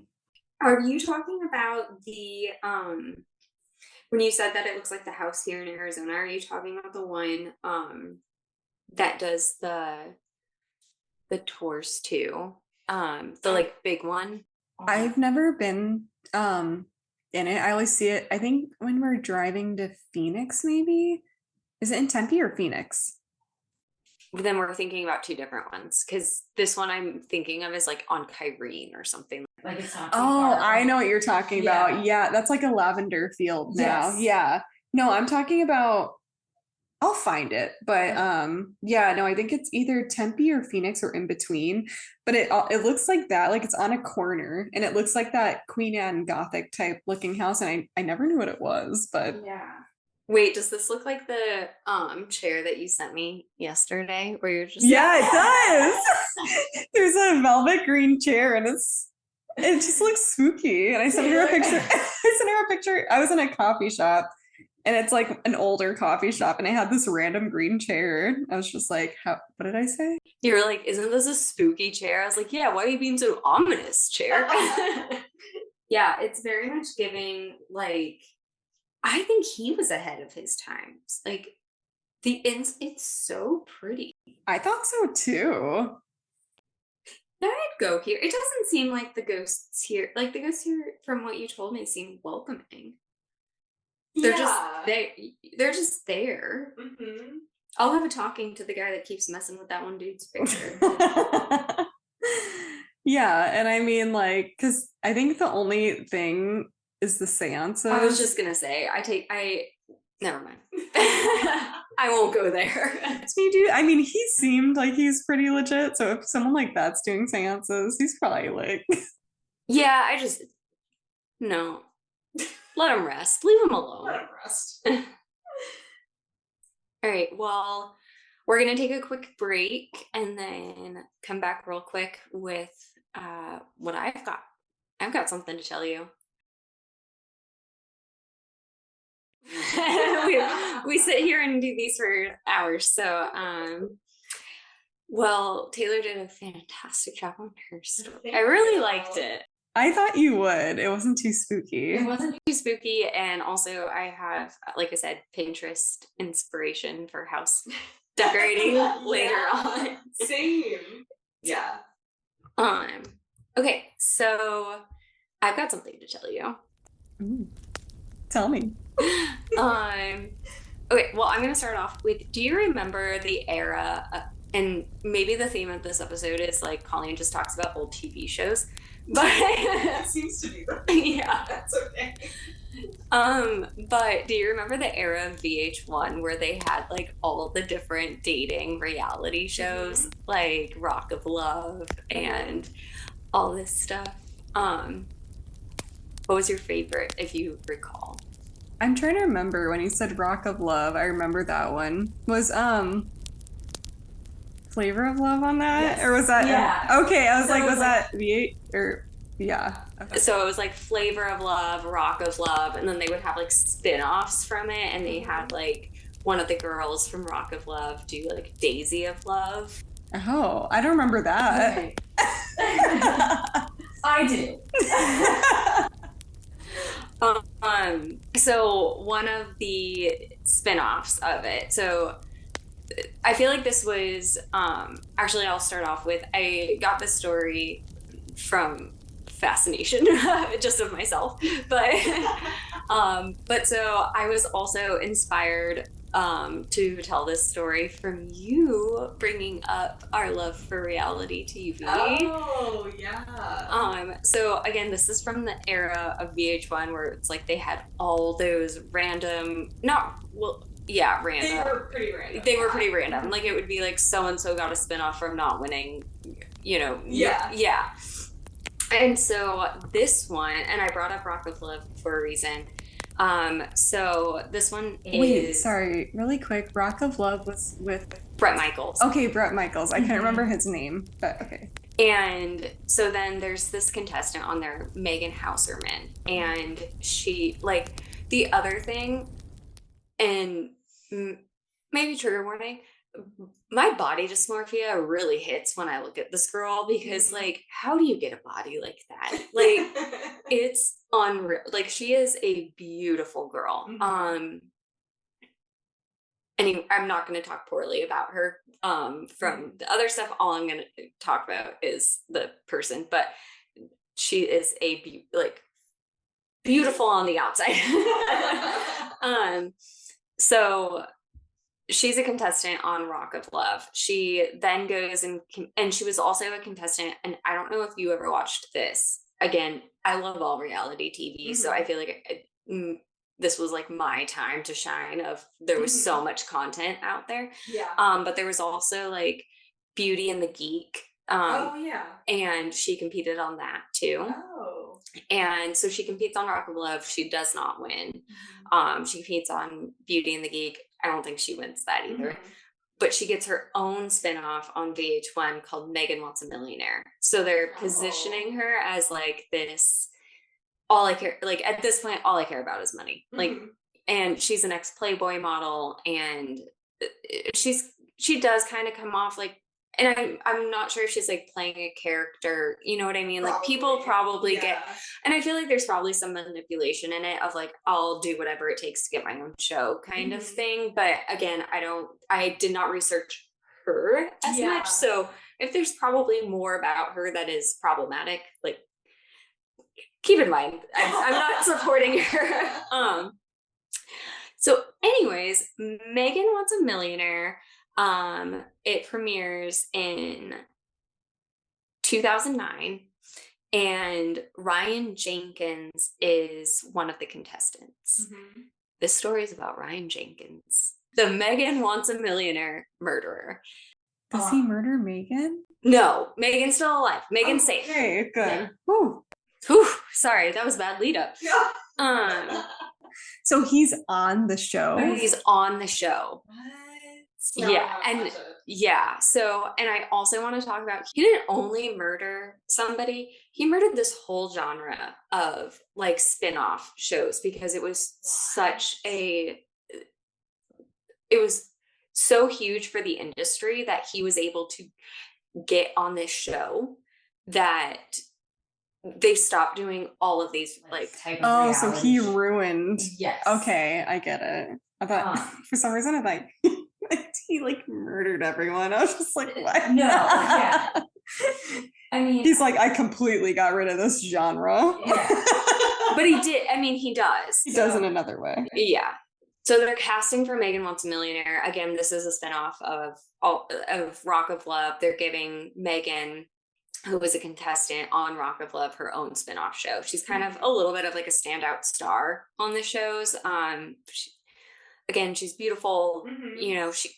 Speaker 2: Are you talking about the, when you said that it looks like the house here in Arizona, are you talking about the one that does the tours too? The like big one?
Speaker 1: I've never been in it. I always see it, I think, when we're driving to Phoenix, maybe. Is it in Tempe or Phoenix?
Speaker 2: Then we're thinking about two different ones, because this one I'm thinking of is like on Kyrene or something.
Speaker 3: Like, it's not
Speaker 1: I know what you're talking about. Yeah, that's like a lavender field now.
Speaker 3: Yes.
Speaker 1: Yeah. No, I'm talking about I'll find it. But yeah, no, I think it's either Tempe or Phoenix or in between. But it looks like that, like it's on a corner, and it looks like that Queen Anne Gothic type looking house. And I never knew what it was, but
Speaker 3: Yeah.
Speaker 2: Wait, does this look like the chair that you sent me yesterday where you're just
Speaker 1: yeah, it does. There's a velvet green chair, and it just looks spooky. And I sent her a picture. I sent her a picture. I was in a coffee shop, and it's like an older coffee shop, and I had this random green chair. I was just like, what did I say?
Speaker 2: You were like, isn't this a spooky chair? I was like, yeah, why are you being so ominous, chair? Yeah, it's very much giving, like, I think he was ahead of his times. Like, it's so pretty.
Speaker 1: I thought so too.
Speaker 2: I'd go here. It doesn't seem like the ghosts here, like the ghosts here from what you told me seem welcoming. They're just there.
Speaker 3: Mm-hmm.
Speaker 2: I'll have a talking to the guy that keeps messing with that one dude's picture.
Speaker 1: Yeah, and I mean, like, because I think the only thing is the seances.
Speaker 2: I was just gonna say, never mind. I won't go there.
Speaker 1: I mean, he seemed like he's pretty legit. So if someone like that's doing seances, he's probably like,
Speaker 2: yeah, no. Let him rest. Leave him alone.
Speaker 3: Let him rest.
Speaker 2: All right. Well, we're gonna take a quick break and then come back real quick with what I've got. I've got something to tell you. we sit here and do these for hours. So, well, Tayler did a fantastic job on her story. I really liked it.
Speaker 1: I thought you would. It wasn't too spooky.
Speaker 2: It wasn't too spooky, and also I have, like I said, Pinterest inspiration for house decorating later on.
Speaker 3: Same. Yeah.
Speaker 2: Okay, so I've got something to tell you.
Speaker 1: Ooh. Tell me.
Speaker 2: Okay, well, I'm gonna start off with, do you remember the era, and maybe the theme of this episode is like Colleen just talks about old TV shows, but
Speaker 3: That seems to be
Speaker 2: yeah,
Speaker 3: that's okay.
Speaker 2: But do you remember the era of VH1 where they had like all the different dating reality shows, like Rock of Love and all this stuff? What was your favorite, if you recall?
Speaker 1: I'm trying to remember when you said Rock of Love. I remember that one. Was Flavor of Love on that?
Speaker 3: Yes.
Speaker 1: Or was that okay, I was
Speaker 2: So
Speaker 1: like, was
Speaker 2: like-
Speaker 1: that V8 or yeah. Okay.
Speaker 2: So it was like Flavor of Love, Rock of Love, and then they would have like spin-offs from it, and they had like one of the girls from Rock of Love do like Daisy of Love.
Speaker 1: Oh, I don't remember that.
Speaker 3: Okay. I do.
Speaker 2: So one of the spin-offs of it, so I feel like this was actually, I'll start off with, I got this story from fascination just of myself, but so I was also inspired to tell this story from you bringing up our love for reality TV.
Speaker 3: Oh, yeah.
Speaker 2: So again, this is from the era of VH1 where it's like they had all those random, random.
Speaker 3: They were pretty random.
Speaker 2: They were pretty random. Like it would be like so-and-so got a spinoff from not winning,
Speaker 3: Yeah.
Speaker 2: Yeah. And so this one, and I brought up Rock of Love for a reason. So this one is...
Speaker 1: Wait, sorry, really quick. Rock of Love was with
Speaker 2: Bret Michaels.
Speaker 1: Okay, Bret Michaels. I can't remember his name, but okay.
Speaker 2: And so then there's this contestant on there, Megan Hauserman, and she, like, the other thing, and maybe trigger warning, my body dysmorphia really hits when I look at this girl, because like, how do you get a body like that? Like, it's unreal. Like, she is a beautiful girl. Anyway, I'm not going to talk poorly about her. From the other stuff, all I'm going to talk about is the person, but she is beautiful on the outside. So she's a contestant on Rock of Love. She then goes and she was also a contestant, and I don't know if you ever watched this. Again, I love all reality TV, so I feel like this was like my time to shine of there was so much content out there.
Speaker 3: Yeah.
Speaker 2: But there was also like Beauty and the Geek.
Speaker 3: Yeah.
Speaker 2: And she competed on that too.
Speaker 3: Oh.
Speaker 2: And so she competes on Rock of Love. She does not win. She competes on Beauty and the Geek. I don't think she wins that either. But she gets her own spinoff on VH1 called Megan Wants a Millionaire. So they're positioning her as like this, all I care, like at this point, all I care about is money. Like, and she's an ex-Playboy model, and she does kind of come off like, and I'm not sure if she's like playing a character, you know what I mean? Like people probably get, and I feel like there's probably some manipulation in it of like, I'll do whatever it takes to get my own show kind of thing. But again, I did not research her as much. So if there's probably more about her that is problematic, like keep in mind, I'm not supporting her. So anyways, Megan Wants a Millionaire. It premieres in 2009, and Ryan Jenkins is one of the contestants. This story is about Ryan Jenkins, the Megan Wants a Millionaire murderer.
Speaker 1: Does he murder Megan?
Speaker 2: No, Megan's still alive. Megan's safe.
Speaker 1: Okay, good.
Speaker 2: Yeah.
Speaker 1: Whew.
Speaker 2: Whew, sorry, that was a bad lead up.
Speaker 1: So he's on the show?
Speaker 2: He's on the show.
Speaker 3: No,
Speaker 2: Yeah, and so, and I also want to talk about, he didn't only murder somebody, he murdered this whole genre of like spin-off shows, because it was it was so huge for the industry that he was able to get on this show that they stopped doing all of these like
Speaker 3: type of reality.
Speaker 1: So he ruined.
Speaker 3: Yes.
Speaker 1: Okay, I get it. I thought for some reason I thought he like murdered everyone. I was just like, what?
Speaker 3: No, yeah. I mean,
Speaker 1: he's like, I completely got rid of this genre.
Speaker 3: Yeah.
Speaker 2: But he did. I mean, he does.
Speaker 1: He does in another way.
Speaker 2: Yeah. So they're casting for Megan Wants a Millionaire. Again, this is a spinoff of Rock of Love. They're giving Megan, who was a contestant on Rock of Love, her own spinoff show. She's kind of a little bit of like a standout star on the shows. Again, she's beautiful, you know, she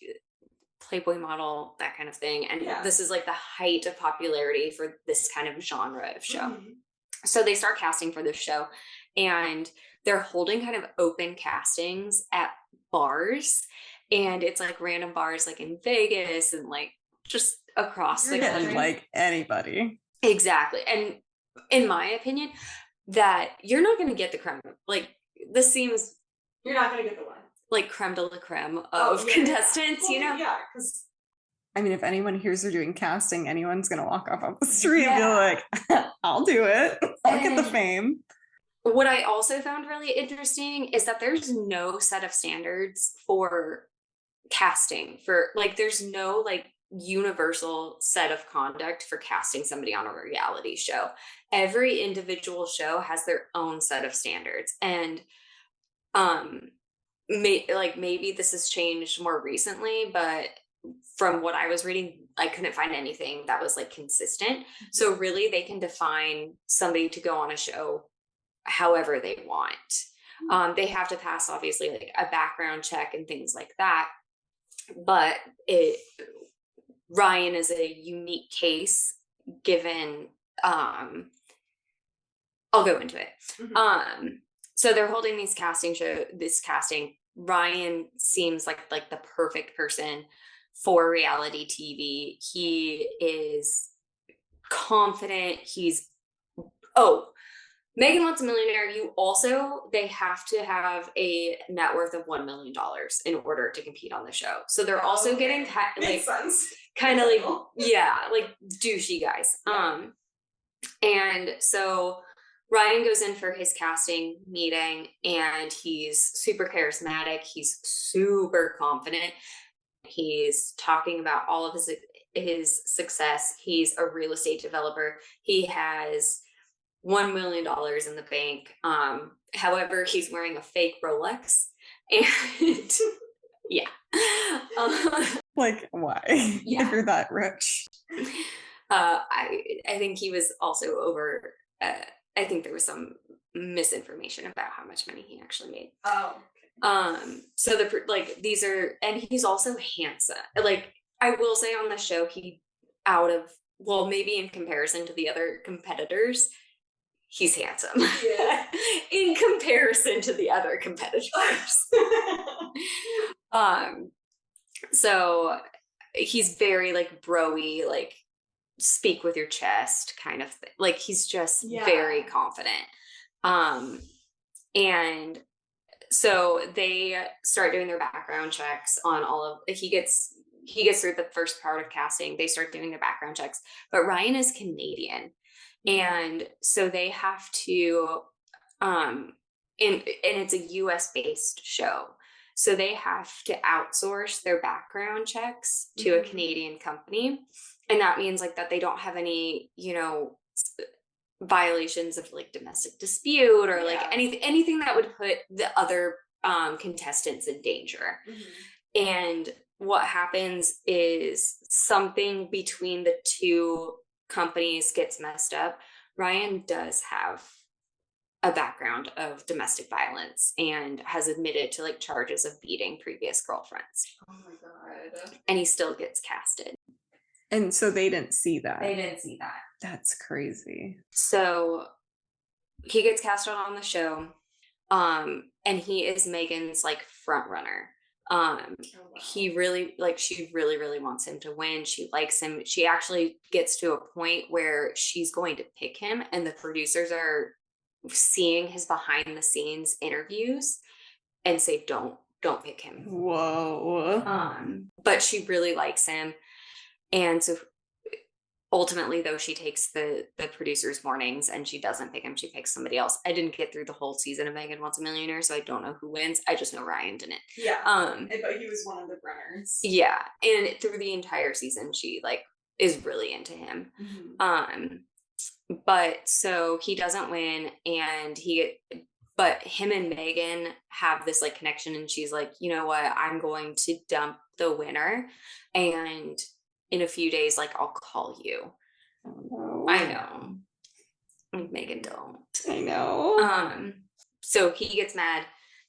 Speaker 2: Playboy model, that kind of thing. And this is like the height of popularity for this kind of genre of show. So they start casting for this show, and they're holding kind of open castings at bars. And it's like random bars like in Vegas and like just across the country.
Speaker 1: Like anybody.
Speaker 2: Exactly. And in my opinion, that you're not going to get the creme. Like this seems,
Speaker 3: you're not going to get the one.
Speaker 2: Like creme de la creme of contestants, you know?
Speaker 3: Yeah, because
Speaker 1: I mean, if anyone hears they're doing casting, anyone's gonna walk off the street and be like, I'll do it. I'll get the fame.
Speaker 2: What I also found really interesting is that there's no set of standards for casting. For like, there's no like universal set of conduct for casting somebody on a reality show. Every individual show has their own set of standards. And maybe this has changed more recently, but from what I was reading, I couldn't find anything that was like consistent. So really they can define somebody to go on a show however they want. They have to pass obviously like a background check and things like that. But Ryan is a unique case given, I'll go into it. So they're holding this casting. Ryan seems like the perfect person for reality TV. He is confident. Megan Wants a Millionaire. They have to have a net worth of $1 million in order to compete on the show. So they're also getting kind of like douchey guys. And so Ryan goes in for his casting meeting, and he's super charismatic. He's super confident. He's talking about all of his success. He's a real estate developer. He has $1 million in the bank. However, he's wearing a fake Rolex, and
Speaker 1: like, why? If you're that rich.
Speaker 2: I think he was also over. I think there was some misinformation about how much money he actually made.
Speaker 1: Oh.
Speaker 2: So these are, and he's also handsome. Like, I will say on the show, maybe in comparison to the other competitors, he's handsome.
Speaker 1: Yeah.
Speaker 2: In comparison to the other competitors. So he's very like bro-y, like speak with your chest kind of thing. Like, he's just very confident. And so they start doing their background checks on all of, he gets through the first part of casting, they start doing their background checks, but Ryan is Canadian. And so they have to, and it's a US based show. So they have to outsource their background checks to a Canadian company. And that means like that they don't have any, violations of like domestic dispute or like anything that would put the other contestants in danger. And what happens is something between the two companies gets messed up. Ryan does have a background of domestic violence and has admitted to like charges of beating previous girlfriends.
Speaker 3: Oh my God.
Speaker 2: And he still gets casted.
Speaker 1: And so they didn't see that.
Speaker 3: They didn't see that.
Speaker 1: That's crazy.
Speaker 2: So he gets casted on the show. And he is Megan's like front runner. He really, like, she really, really wants him to win. She likes him. She actually gets to a point where she's going to pick him, and the producers are seeing his behind the scenes interviews and say, don't pick him.
Speaker 1: Whoa.
Speaker 2: But she really likes him. And so ultimately, though, she takes the producer's warnings and she doesn't pick him. She picks somebody else. I didn't get through the whole season of Megan Wants a Millionaire, so I don't know who wins. I just know Ryan didn't.
Speaker 1: Yeah. But he was one of the runners.
Speaker 2: Yeah. And through the entire season, she like is really into him. But so he doesn't win, and but him and Megan have this like connection, and she's like, you know what? I'm going to dump the winner, and in a few days, like, I'll call you.
Speaker 1: Oh, no.
Speaker 2: I know. Megan don't.
Speaker 1: I know.
Speaker 2: So he gets mad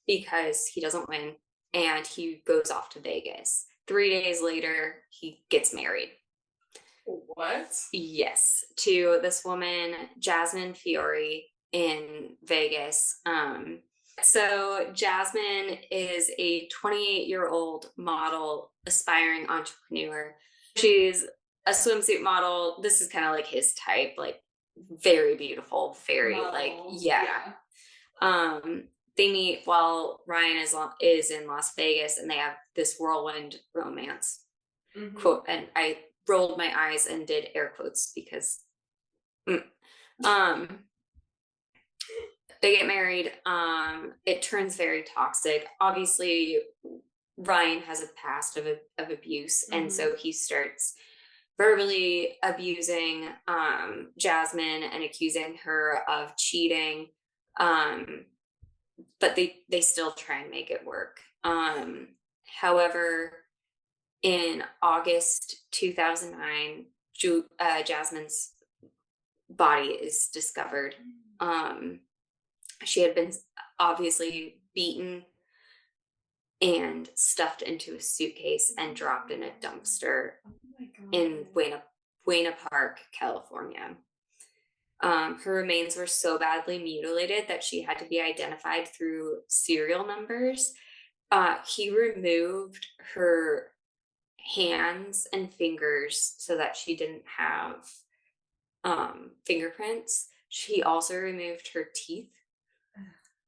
Speaker 2: because he doesn't win, and he goes off to Vegas. 3 days later, he gets married.
Speaker 1: What?
Speaker 2: Yes, to this woman, Jasmine Fiore, in Vegas. So Jasmine is a 28-year-old model, aspiring entrepreneur. She's a swimsuit model. This is kind of like his type, like very beautiful, very model. Like, yeah. They meet while Ryan is in Las Vegas, and they have this whirlwind romance. Quote, and I rolled my eyes and did air quotes because they get married. It turns very toxic. Obviously, Ryan has a past of abuse, and so he starts verbally abusing Jasmine and accusing her of cheating. But they still try and make it work. However, in August 2009, Jasmine's body is discovered. She had been obviously beaten and stuffed into a suitcase and dropped in a dumpster in Buena Park, California. Her remains were so badly mutilated that she had to be identified through serial numbers. He removed her hands and fingers so that she didn't have fingerprints. He also removed her teeth.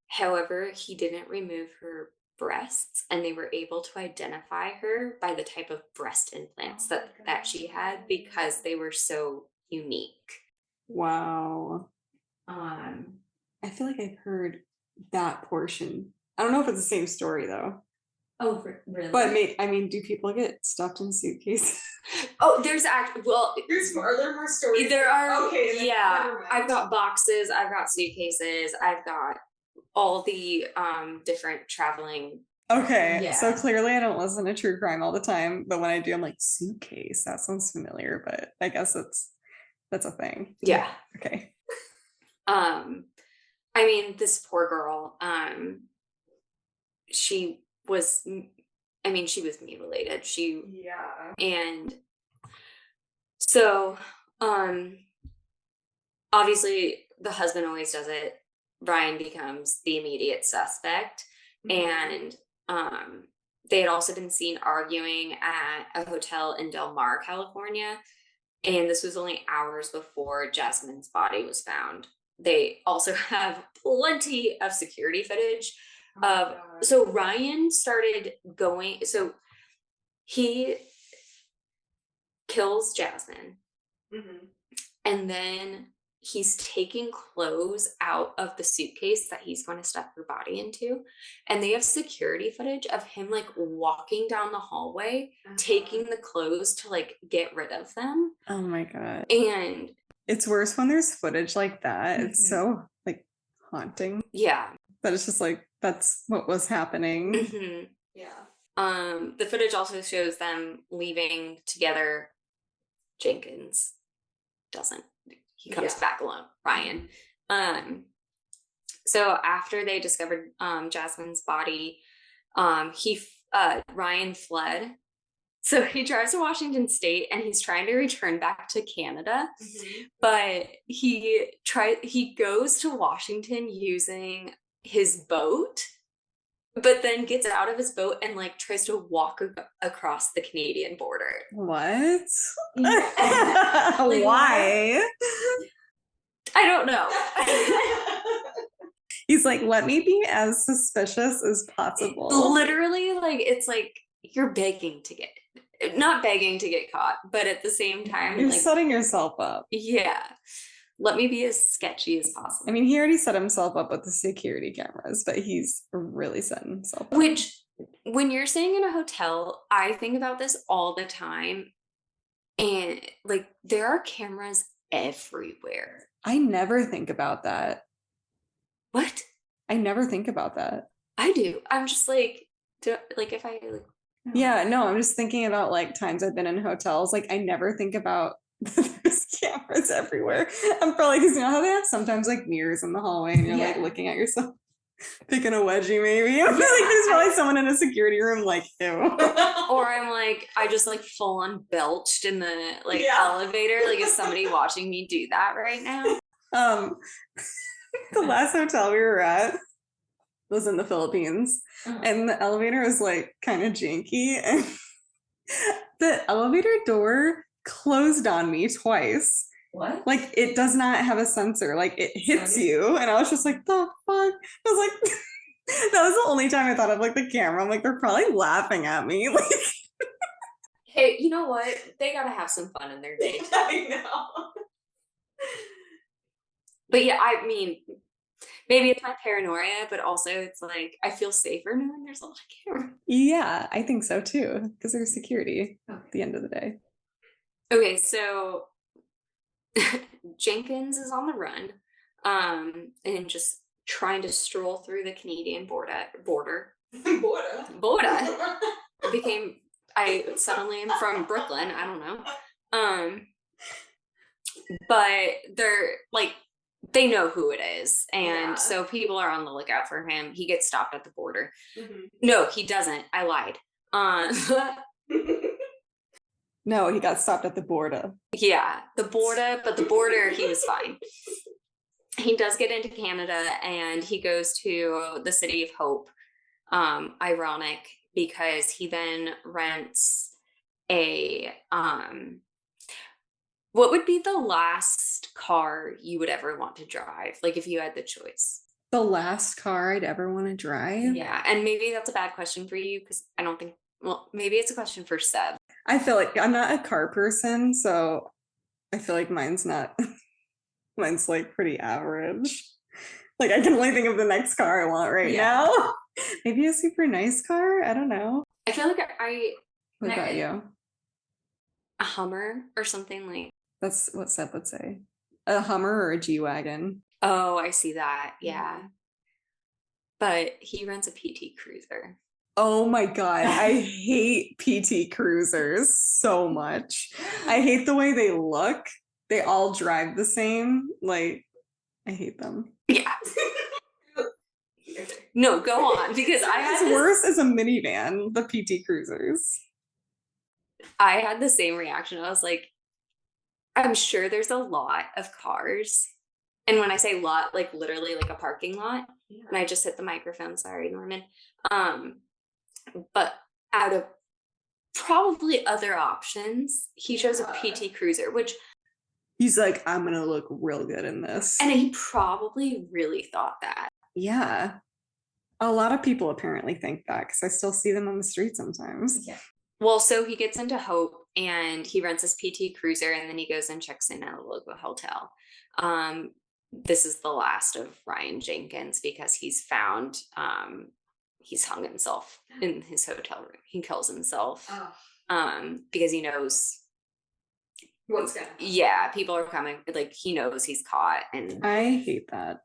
Speaker 2: However, he didn't remove her breasts, and they were able to identify her by the type of breast implants that she had because they were so unique.
Speaker 1: Wow. I feel like I've heard that portion. I don't know if it's the same story though.
Speaker 3: Oh, really?
Speaker 1: But do people get stuffed in suitcases?
Speaker 2: Oh, there's are
Speaker 1: there more stories?
Speaker 2: There are.
Speaker 1: Okay.
Speaker 2: Yeah, I've got boxes. I've got suitcases. I've got all the different traveling.
Speaker 1: Okay,
Speaker 2: yeah.
Speaker 1: So clearly I don't listen to true crime all the time, but when I do, I'm like, suitcase. That sounds familiar, but I guess that's a thing.
Speaker 2: Yeah.
Speaker 1: Okay.
Speaker 2: I mean, this poor girl, she was mutilated. And so, obviously the husband always does it. Ryan becomes the immediate suspect. And, they had also been seen arguing at a hotel in Del Mar, California. And this was only hours before Jasmine's body was found. They also have plenty of security footage of, so Ryan started going, so he kills Jasmine. And then he's taking clothes out of the suitcase that he's going to stuff her body into. And they have security footage of him like walking down the hallway, taking the clothes to like get rid of them.
Speaker 1: Oh my God.
Speaker 2: And
Speaker 1: it's worse when there's footage like that. It's so like haunting.
Speaker 2: Yeah.
Speaker 1: But it's just like, that's what was happening.
Speaker 2: The footage also shows them leaving together. Jenkins doesn't. He comes back alone, Ryan. So after they discovered Jasmine's body, Ryan fled. So he drives to Washington State and he's trying to return back to Canada. But he goes to Washington using his boat, but then gets out of his boat and like tries to walk across the Canadian border.
Speaker 1: What? Why?
Speaker 2: I don't know.
Speaker 1: He's like, let me be as suspicious as possible.
Speaker 2: Literally, like, it's like you're not begging to get caught, but at the same time,
Speaker 1: you're
Speaker 2: like, setting
Speaker 1: yourself up.
Speaker 2: Yeah. Let me be as sketchy as possible.
Speaker 1: I mean, he already set himself up with the security cameras, but he's really setting himself up.
Speaker 2: Which, when you're staying in a hotel, I think about this all the time. And like, there are cameras everywhere.
Speaker 1: I never think about that.
Speaker 2: What?
Speaker 1: I never think about that.
Speaker 2: I do. I'm just like, if I like.
Speaker 1: Yeah, no, I'm just thinking about like times I've been in hotels. Like, I never think about there's cameras everywhere. I'm probably, because you know how they have sometimes like mirrors in the hallway and you're like looking at yourself, picking a wedgie maybe. I feel like there's probably someone in a security room like, ew.
Speaker 2: Or I'm like, I just like full on belched in the elevator. Like, is somebody watching me do that right now?
Speaker 1: The last hotel we were at was in the Philippines, and the elevator was like kind of janky, and the elevator door closed on me twice.
Speaker 3: What?
Speaker 1: Like, it does not have a sensor. Like, it hits you, and I was just like, the fuck? I was like, that was the only time I thought of like the camera. I'm like, they're probably laughing at me. Like,
Speaker 2: hey, you know what? They gotta have some fun in their day.
Speaker 1: I know.
Speaker 2: But yeah, I mean, maybe it's my paranoia, but also it's like I feel safer knowing there's a lot of cameras.
Speaker 1: Yeah, I think so too, because there's security at the end of the day.
Speaker 2: Okay, so Jenkins is on the run, and just trying to stroll through the Canadian border. I suddenly am from Brooklyn. I don't know. But they're like, they know who it is, and so people are on the lookout for him. He gets stopped at the border. No, he doesn't. I lied.
Speaker 1: No, he got stopped at the border.
Speaker 2: Yeah, the border, but the border, he was fine. He does get into Canada, and he goes to the City of Hope. Ironic, because he then rents a what would be the last car you would ever want to drive? Like, if you had the choice.
Speaker 1: The last car I'd ever want to drive?
Speaker 2: Yeah, and maybe that's a bad question for you, because I don't think, well, maybe it's a question for Seb.
Speaker 1: I feel like I'm not a car person, so I feel like mine's like pretty average. Like, I can only think of the next car I want right now. Maybe a super nice car? I don't know.
Speaker 2: I feel like
Speaker 1: What about you?
Speaker 2: A Hummer or something like.
Speaker 1: That's what Seth would say. A Hummer or a G-Wagon.
Speaker 2: Oh, I see that. Yeah. But he rents a PT Cruiser.
Speaker 1: Oh my God. I hate PT Cruisers so much. I hate the way they look. They all drive the same. Like, I hate them.
Speaker 2: Yeah. No, go on, because I had
Speaker 1: It's worse as a minivan, the PT Cruisers.
Speaker 2: I had the same reaction. I was like, I'm sure there's a lot of cars. And when I say lot, like literally like a parking lot.
Speaker 3: Yeah.
Speaker 2: And I just hit the microphone, sorry, Norman. But out of probably other options, he chose a PT Cruiser, which
Speaker 1: He's like, I'm gonna look real good in this.
Speaker 2: and he probably really thought that.
Speaker 1: Yeah. A lot of people apparently think that because I still see them on the street sometimes.
Speaker 3: Yeah.
Speaker 2: Well, so he gets into Hope and he rents his PT Cruiser and then he goes and checks in at a local hotel. This is the last of Ryan Jenkins because he's found he's hung himself in his hotel room. He kills himself because he knows
Speaker 3: What's gonna happen.
Speaker 2: Yeah, people are coming. Like he knows he's caught, and
Speaker 1: I hate that.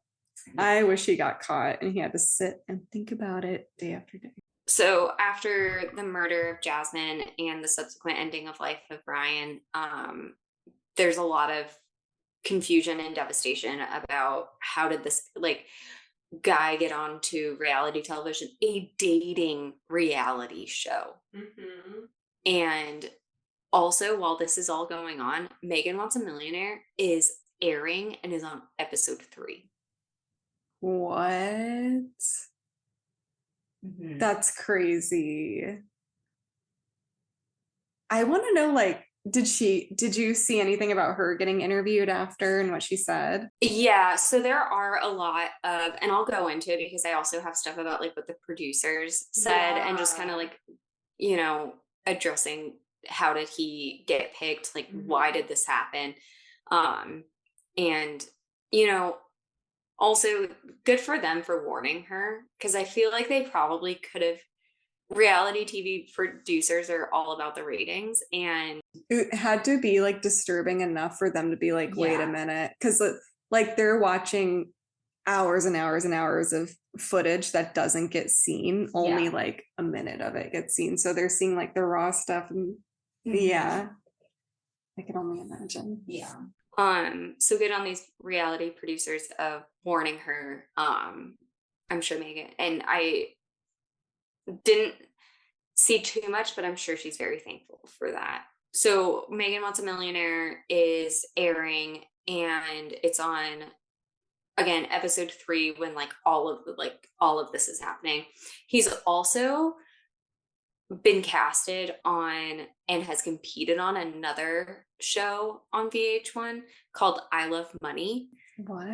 Speaker 1: I wish he got caught and he had to sit and think about it day after day.
Speaker 2: so after the murder of Jasmine and the subsequent ending of life of Ryan, there's a lot of confusion and devastation about how did this guy get onto reality television, a dating reality show.
Speaker 3: Mm-hmm.
Speaker 2: And also, while this is all going on, Megan Wants a Millionaire is airing and is on episode 3.
Speaker 1: What?
Speaker 3: Mm-hmm.
Speaker 1: That's crazy. I want to know, did you see anything about her getting interviewed after and what she said?
Speaker 2: Yeah, so there are a lot of, and I'll go into it because I also have stuff about what the producers said and just kind of addressing how did he get picked, why did this happen, and also good for them for warning her, because I feel like they probably could have. Reality TV producers are all about the ratings, and
Speaker 1: It had to be disturbing enough for them to be wait a minute, because they're watching hours and hours and hours of footage that doesn't get seen. Only a minute of it gets seen, so they're seeing the raw stuff, and yeah, I can only imagine.
Speaker 3: Yeah.
Speaker 2: So good on these reality producers of warning her. I'm sure Megan, and I didn't see too much, but I'm sure she's very thankful for that. So Megan Wants a Millionaire is airing, and it's on again episode 3 when all of this is happening. He's also been casted on and has competed on another show on VH1 called I Love Money.
Speaker 1: What?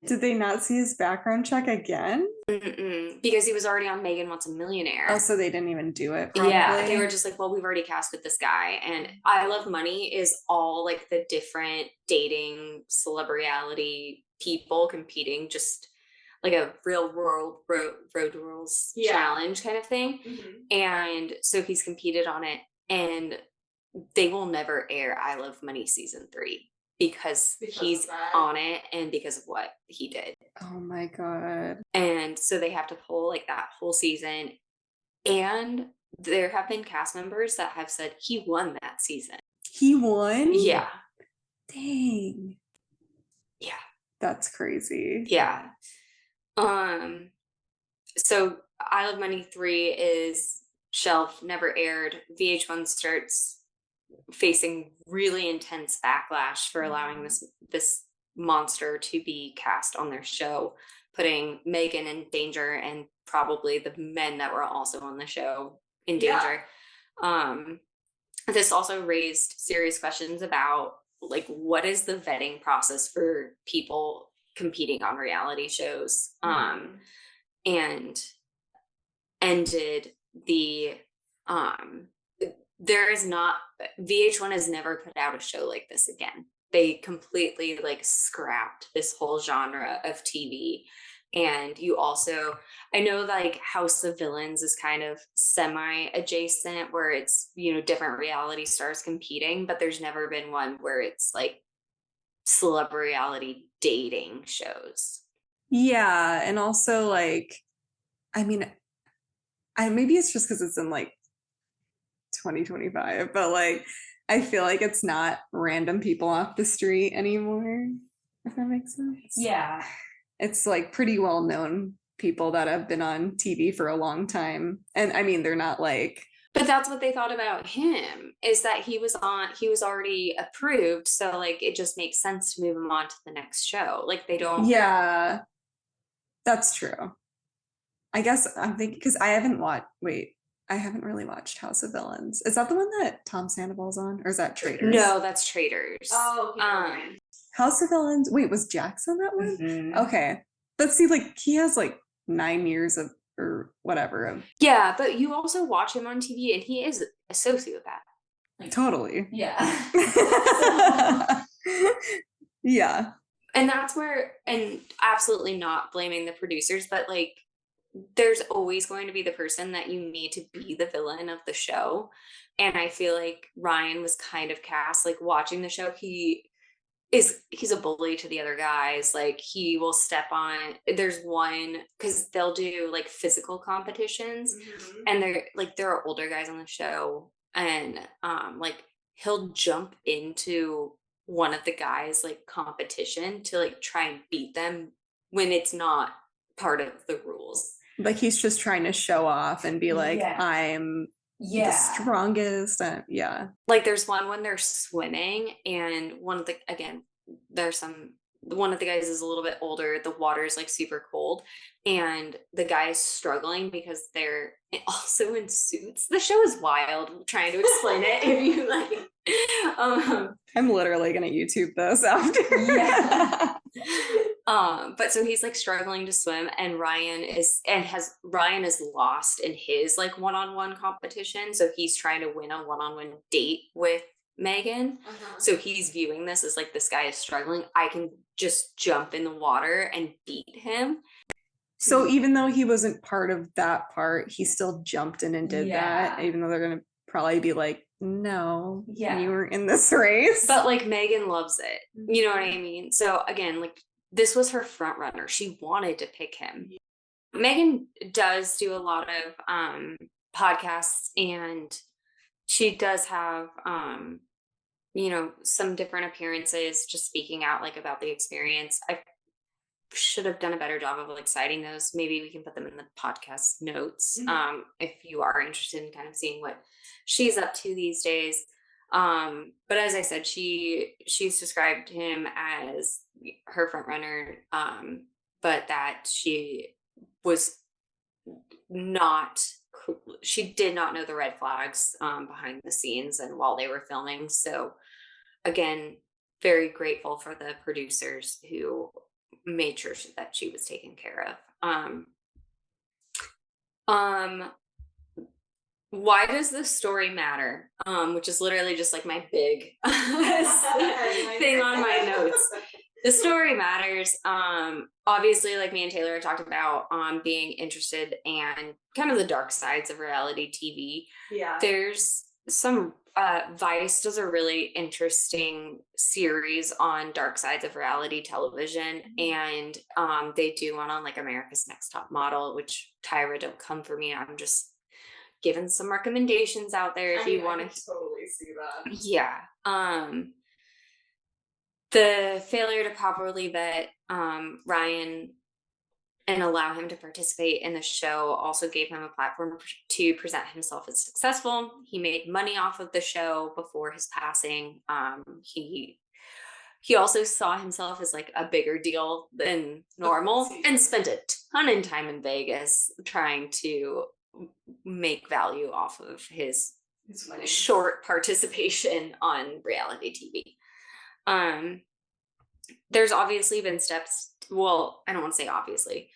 Speaker 1: Did they not see his background check again?
Speaker 2: Because he was already on Megan Wants a Millionaire.
Speaker 1: Oh, so they didn't even do it, probably?
Speaker 2: Yeah, they were just well, we've already casted this guy. And I Love Money is all the different dating celebrity people competing, just a real world road rules challenge kind of thing. And so he's competed on it, and they will never air I Love Money season 3 because he's on it and because of what he did.
Speaker 1: Oh my God.
Speaker 2: And so they have to pull that whole season. And there have been cast members that have said he won that season.
Speaker 1: He won?
Speaker 2: Yeah.
Speaker 1: Dang.
Speaker 2: Yeah.
Speaker 1: That's crazy.
Speaker 2: Yeah. So I Love Money 3 is shelved, never aired. VH1 starts facing really intense backlash for allowing this monster to be cast on their show, putting Megan in danger and probably the men that were also on the show in danger. This also raised serious questions about what is the vetting process for people competing on reality shows, and ended the there is not VH1 has never put out a show like this again. They completely scrapped this whole genre of TV. And you also, I know House of Villains is kind of semi-adjacent where it's, different reality stars competing, but there's never been one where it's celeb reality dating shows.
Speaker 1: Yeah. And also maybe it's just because it's in 2025, but I feel it's not random people off the street anymore, if that makes sense.
Speaker 3: Yeah.
Speaker 1: It's pretty well known people that have been on TV for a long time. And I mean, they're not like,
Speaker 2: but that's what they thought about him, is that he was already approved. So like, it just makes sense to move him on to the next show. Like they don't.
Speaker 1: Yeah, that's true. I guess I'm thinking, because I haven't really watched House of Villains. Is that the one that Tom Sandoval's on, or is that Traitors?
Speaker 2: No, that's Traitors.
Speaker 3: Oh, okay.
Speaker 1: House of Villains. Wait, was Jax on that one?
Speaker 3: Mm-hmm.
Speaker 1: Okay. Let's see, like he has like 9 years of or whatever of.
Speaker 2: Yeah, but you also watch him on TV and he is a sociopath.
Speaker 1: Like, totally.
Speaker 3: Yeah.
Speaker 1: Yeah.
Speaker 2: And that's where, and absolutely not blaming the producers, but like there's always going to be the person that you need to be the villain of the show. And I feel like Ryan was kind of cast, like watching the show, he's a bully to the other guys. Like he will step on, there's one, because they'll do like physical competitions, and there are older guys on the show, and like he'll jump into one of the guys like competition to like try and beat them when it's not part of the rules.
Speaker 1: Like he's just trying to show off and be like, I'm the strongest. Yeah.
Speaker 2: Like there's one when they're swimming, and one of the guys is a little bit older. The water is like super cold, and the guy's struggling because they're also in suits. The show is wild. Trying to explain it if you like.
Speaker 1: I'm literally gonna YouTube this after.
Speaker 2: Yeah. But so he's like struggling to swim, and Ryan is lost in his like one-on-one competition. So he's trying to win a one-on-one date with Megan. So he's viewing this as like, this guy is struggling. I can just jump in the water and beat him.
Speaker 1: So even though he wasn't part of that part, he still jumped in and did that, even though they're gonna probably be like, no, you were in this race.
Speaker 2: But like Megan loves it. You know what I mean? So again, like this was her front runner. She wanted to pick him. Megan does do a lot of podcasts, and she does have some different appearances, just speaking out like about the experience. I should have done a better job of like citing those. Maybe we can put them in the podcast notes if you are interested in kind of seeing what she's up to these days. But as I said, she's described him as her front runner, but that she did not know the red flags behind the scenes and while they were filming. So again, very grateful for the producers who made sure that she was taken care of. Why does this story matter? Which is literally just like my big thing on my notes. The story matters. Obviously, like me and Taylor had talked about, being interested and kind of the dark sides of reality TV. Yeah. There's some Vice does a really interesting series on dark sides of reality television, and they do one on like America's Next Top Model, which Tyra, don't come for me. I'm just giving some recommendations out there if you want to
Speaker 1: totally see that.
Speaker 2: Yeah. The failure to properly vet Ryan and allow him to participate in the show also gave him a platform to present himself as successful. He made money off of the show before his passing. He also saw himself as like a bigger deal than normal and spent a ton of time in Vegas trying to make value off of his short participation on reality TV. There's obviously been steps. Well, I don't want to say obviously.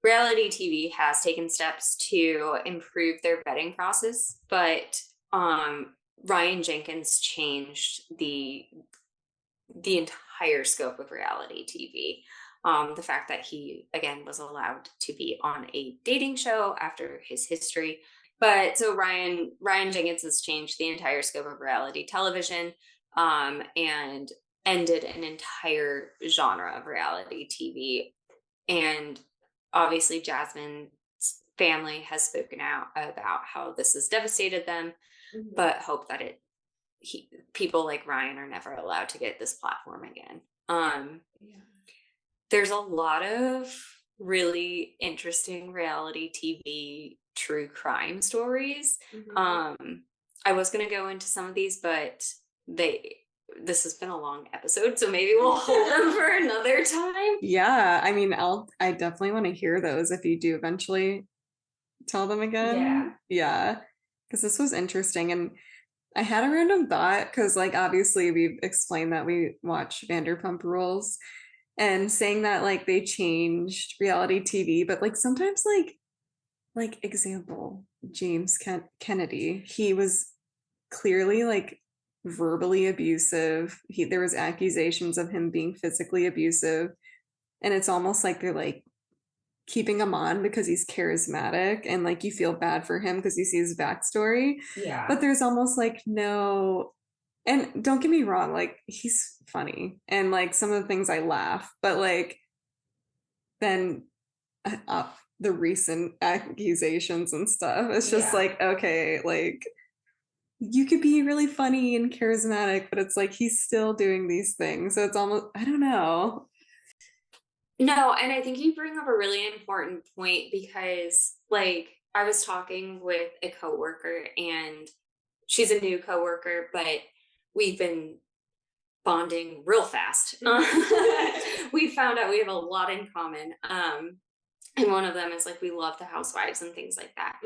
Speaker 2: Reality TV has taken steps to improve their vetting process, but Ryan Jenkins changed the entire scope of reality TV. The fact that he, again, was allowed to be on a dating show after his history. But so Ryan Jenkins has changed the entire scope of reality television, and ended an entire genre of reality TV. And obviously Jasmine's family has spoken out about how this has devastated them, but hope that people like Ryan are never allowed to get this platform again. There's a lot of really interesting reality TV true crime stories. I was going to go into some of these, but this has been a long episode, so maybe we'll hold them for another time.
Speaker 1: Yeah, I mean, I definitely want to hear those if you do eventually tell them again. Yeah, because this was interesting, and I had a random thought because, like, obviously we've explained that we watch Vanderpump Rules, and saying that like they changed reality TV, but like sometimes like example, James Kennedy, he was clearly like verbally abusive. There was accusations of him being physically abusive, and it's almost like they're like keeping him on because he's charismatic, and like you feel bad for him because you see his backstory.
Speaker 3: Yeah.
Speaker 1: But there's almost like no, and don't get me wrong, like he's funny and like some of the things I laugh, but like then the recent accusations and stuff, it's just like, okay, like you could be really funny and charismatic, but it's like he's still doing these things, so it's almost, I don't know.
Speaker 2: No, and I think you bring up a really important point because, like, I was talking with a coworker, and she's a new coworker, but we've been bonding real fast. We found out we have a lot in common. And one of them is like we love the housewives and things like that.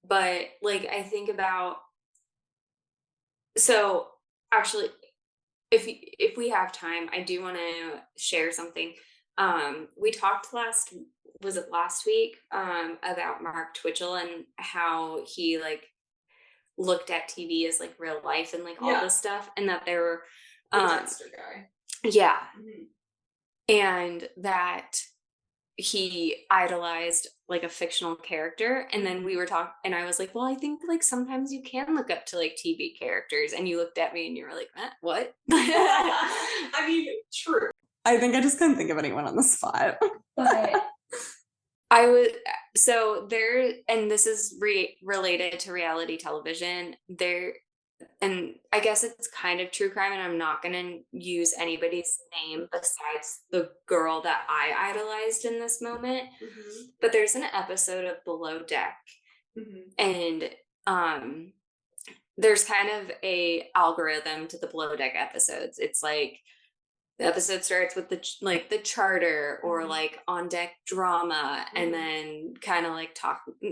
Speaker 2: But like I think about, so actually, if we have time, I do want to share something. We talked last week about Mark Twitchell and how he like looked at TV as like real life and like all this stuff, and that there were
Speaker 1: Dexter guy.
Speaker 2: Yeah. And that he idolized like a fictional character, and then we were talking, and I was like, well, I think like sometimes you can look up to like TV characters, and you looked at me and you were like, what?
Speaker 1: I mean, true. I think I just couldn't think of anyone on the spot.
Speaker 3: But
Speaker 2: I would, so there, and this is related to reality television there, and I guess it's kind of true crime, and I'm not going to use anybody's name besides the girl that I idolized in this moment. But there's an episode of Below Deck, and there's kind of a algorithm to the Below Deck episodes. It's like the episode starts with the charter or like on deck drama, and then kind of like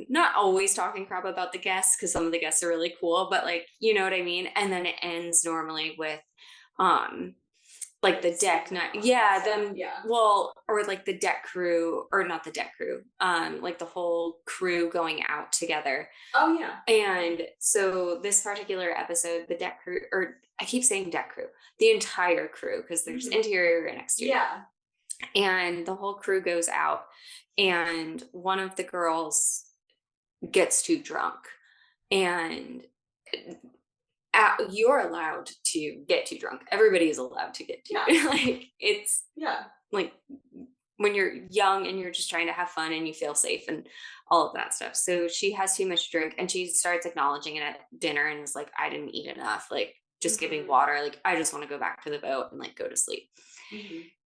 Speaker 2: not always talking crap about the guests because some of the guests are really cool, but like, you know what I mean? And then it ends normally with like the deck night. Well, or like the deck crew, or not the deck crew, like the whole crew going out together. And so this particular episode, the deck crew, or I keep saying deck crew, the entire crew, because there's interior and exterior. And the whole crew goes out, and one of the girls gets too drunk, and you're allowed to get too drunk. Everybody is allowed to get too like it's like when you're young and you're just trying to have fun and you feel safe and all of that stuff. So she has too much drink, and she starts acknowledging it at dinner and is like, I didn't eat enough, like just giving water, like I just want to go back to the boat and like go to sleep.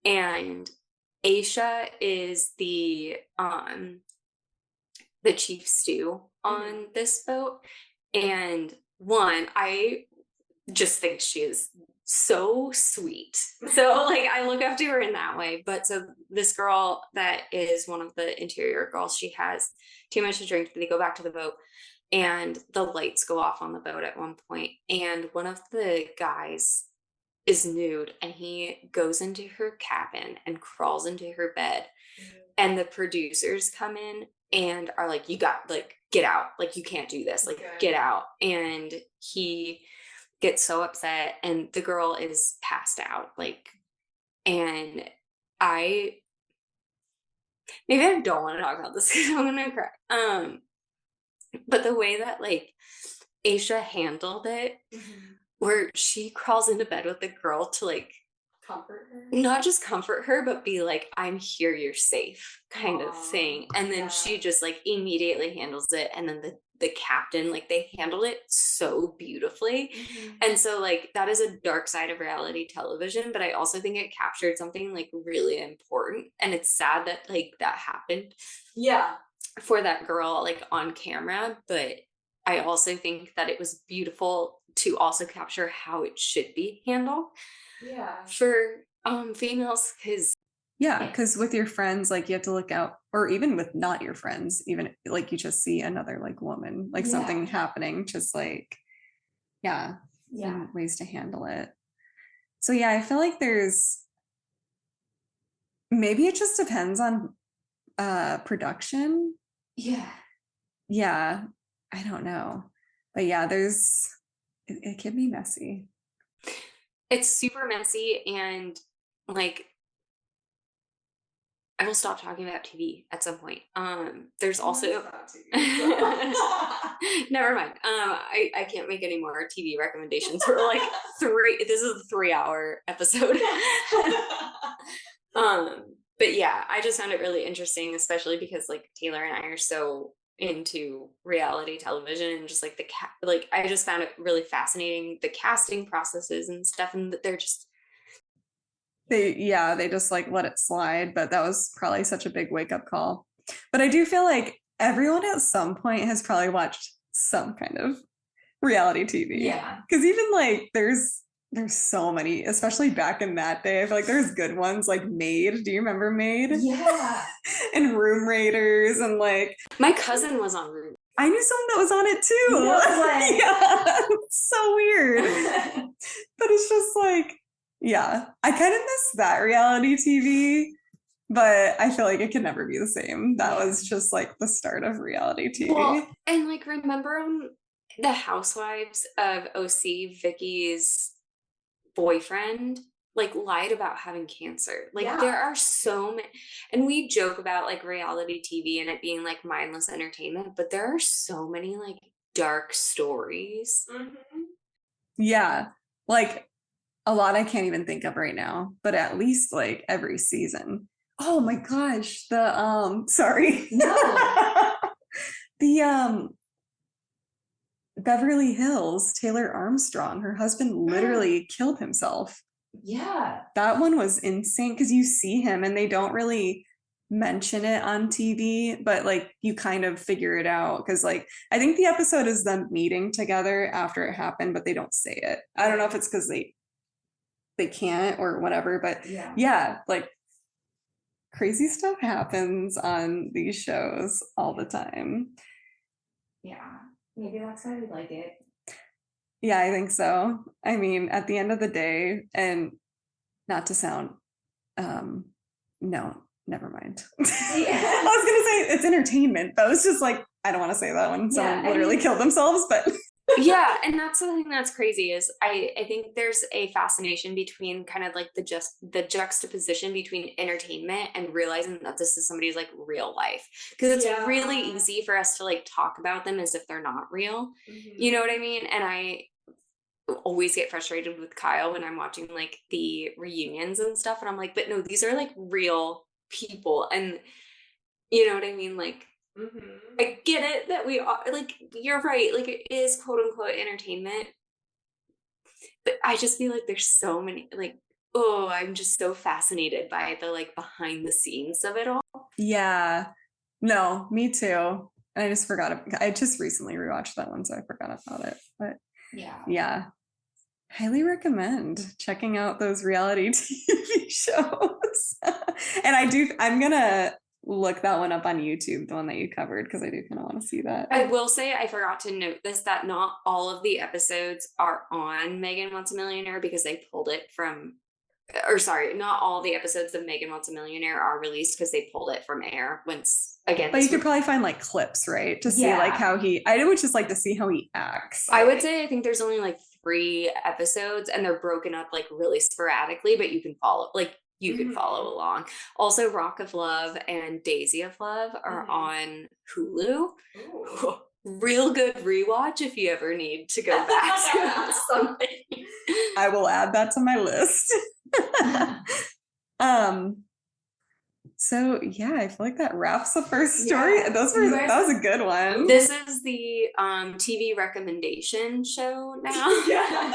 Speaker 2: And Aisha is the chief stew on this boat, and one, I just think she is so sweet. So like I look up to her in that way. But so this girl that is one of the interior girls, she has too much to drink. They go back to the boat, and the lights go off on the boat at one point, and one of the guys is nude, and he goes into her cabin and crawls into her bed. And the producers come in and are like, you got, like, get out, like you can't do this, like get out. And he gets so upset, and the girl is passed out, like, and maybe I don't want to talk about this because I'm gonna cry. But the way that like Aisha handled it, where she crawls into bed with the girl to like
Speaker 3: comfort her.
Speaker 2: Not just comfort her, but be like, I'm here, you're safe, kind of thing. And then
Speaker 3: yeah.
Speaker 2: she just like immediately handles it. And then the captain, like they handled it so beautifully. And so like that is a dark side of reality television, but I also think it captured something like really important. And it's sad that like that happened.
Speaker 3: Yeah.
Speaker 2: For that girl like on camera, but I also think that it was beautiful to also capture how it should be handled.
Speaker 3: Yeah.
Speaker 2: For females,
Speaker 1: because with your friends, like you have to look out, or even with not your friends, even like you just see another like woman, like something happening, just like and ways to handle it. So yeah, I feel like maybe it just depends on production. Yeah, I don't know, but yeah, it can be messy.
Speaker 2: It's super messy, and like I will stop talking about TV at some point. There's also never mind. I can't make any more TV recommendations. We're like this is a 3-hour episode. But yeah, I just found it really interesting, especially because like Taylor and I are so into reality television, and just like I just found it really fascinating, the casting processes and stuff, and that they're just
Speaker 1: they just like let it slide, but that was probably such a big wake-up call. But I do feel like everyone at some point has probably watched some kind of reality TV.
Speaker 3: Yeah.
Speaker 1: Because even like there's so many, especially back in that day. I feel like there's good ones like Maid. Do you remember Maid?
Speaker 3: Yeah.
Speaker 1: And Room Raiders, and like
Speaker 2: my cousin was on Room.
Speaker 1: I knew someone that was on it too.
Speaker 3: No way.
Speaker 1: Yeah, it's so weird. But it's just like, yeah, I kind of miss that reality TV, but I feel like it could never be the same. That was just like the start of reality TV.
Speaker 2: Well, and like remember the Housewives of OC, Vicky's boyfriend like lied about having cancer. Like there are so many, and we joke about like reality TV and it being like mindless entertainment, but there are so many like dark stories.
Speaker 1: Yeah, like a lot I can't even think of right now, but at least like every season. Oh my gosh, sorry.
Speaker 3: No.
Speaker 1: The Beverly Hills, Taylor Armstrong, her husband literally killed himself.
Speaker 3: Yeah.
Speaker 1: That one was insane because you see him and they don't really mention it on TV, but like you kind of figure it out because like I think the episode is them meeting together after it happened, but they don't say it. I don't know if it's because they can't or whatever, but yeah, like crazy stuff happens on these shows all the time.
Speaker 3: Yeah, maybe that's why we like it.
Speaker 1: Yeah, I think so. I mean, at the end of the day, and not to sound no, never mind. I was gonna say it's entertainment, but I was just like, I don't want to say that when someone literally killed themselves, but
Speaker 2: yeah, and that's the thing that's crazy is I think there's a fascination between kind of like the juxtaposition between entertainment and realizing that this is somebody's like real life, because it's really easy for us to like talk about them as if they're not real. You know what I mean? And I always get frustrated with Kyle when I'm watching like the reunions and stuff, and I'm like, but no, these are like real people, and you know what I mean, like I get it that we are like, you're right, like it is quote unquote entertainment, but I just feel like there's so many like, oh, I'm just so fascinated by the like behind the scenes of it all.
Speaker 1: Yeah, no, me too. And I just forgot I just recently rewatched that one, so I forgot about it. But yeah, highly recommend checking out those reality TV shows. And I'm gonna look that one up on YouTube, the one that you covered, because I do kind of want to see that.
Speaker 2: I will say I forgot to note this, that not all of the episodes are on Megan Wants a Millionaire because they pulled it from, or sorry, not all the episodes of Megan Wants a Millionaire are released because they pulled it from air once again.
Speaker 1: But you could probably find like clips, right? To see like how I would just like to see how he acts.
Speaker 2: I would say I think there's only like 3 episodes and they're broken up like really sporadically, but you can follow follow along. Also, Rock of Love and Daisy of Love are on Hulu. Real good rewatch if you ever need to go back to something.
Speaker 1: I will add that to my list. So yeah, I feel like that wraps the first story.
Speaker 3: Yeah.
Speaker 1: That was a good one.
Speaker 2: This is the TV recommendation show now.
Speaker 3: Yeah.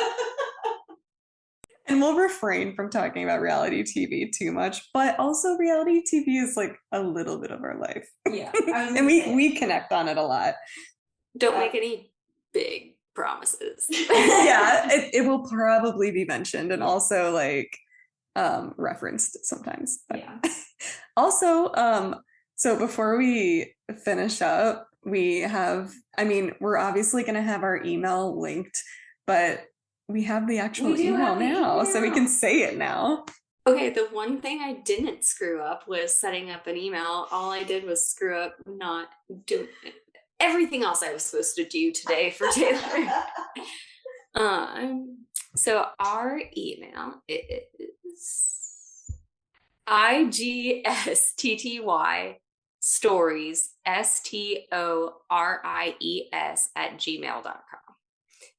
Speaker 1: And we'll refrain from talking about reality TV too much, but also reality TV is like a little bit of our life.
Speaker 3: Yeah.
Speaker 1: And we connect on it a lot.
Speaker 2: Don't make any big promises.
Speaker 1: Yeah, it will probably be mentioned and also like referenced sometimes. But
Speaker 3: Yeah.
Speaker 1: also, so before we finish up, we're obviously gonna have our email linked, but we have the actual
Speaker 3: We do
Speaker 1: email
Speaker 3: have the
Speaker 1: now, so we
Speaker 3: email.
Speaker 1: can say it now.
Speaker 2: Okay, the one thing I didn't screw up was setting up an email. All I did was screw up not doing everything else I was supposed to do today for Taylor. So our email is IGSTTY stories STORIES@gmail.com.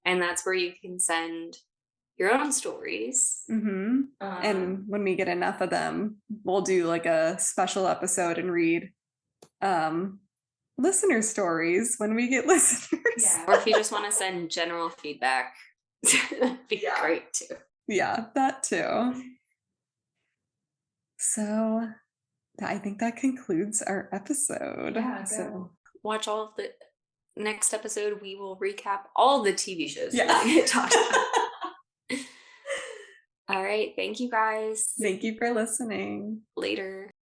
Speaker 2: And that's where you can send your own stories.
Speaker 1: Mm-hmm. And when we get enough of them, we'll do like a special episode and read listener stories when we get listeners.
Speaker 3: Yeah.
Speaker 2: Or if you just want to send general feedback, that'd be great too.
Speaker 1: Yeah, that too. So I think that concludes our episode.
Speaker 3: Yeah,
Speaker 1: so
Speaker 2: Watch all of the next episode. We will recap all the TV shows
Speaker 1: Yeah.
Speaker 2: we talked about. All right. Thank you guys.
Speaker 1: thank you for listening.
Speaker 2: Later.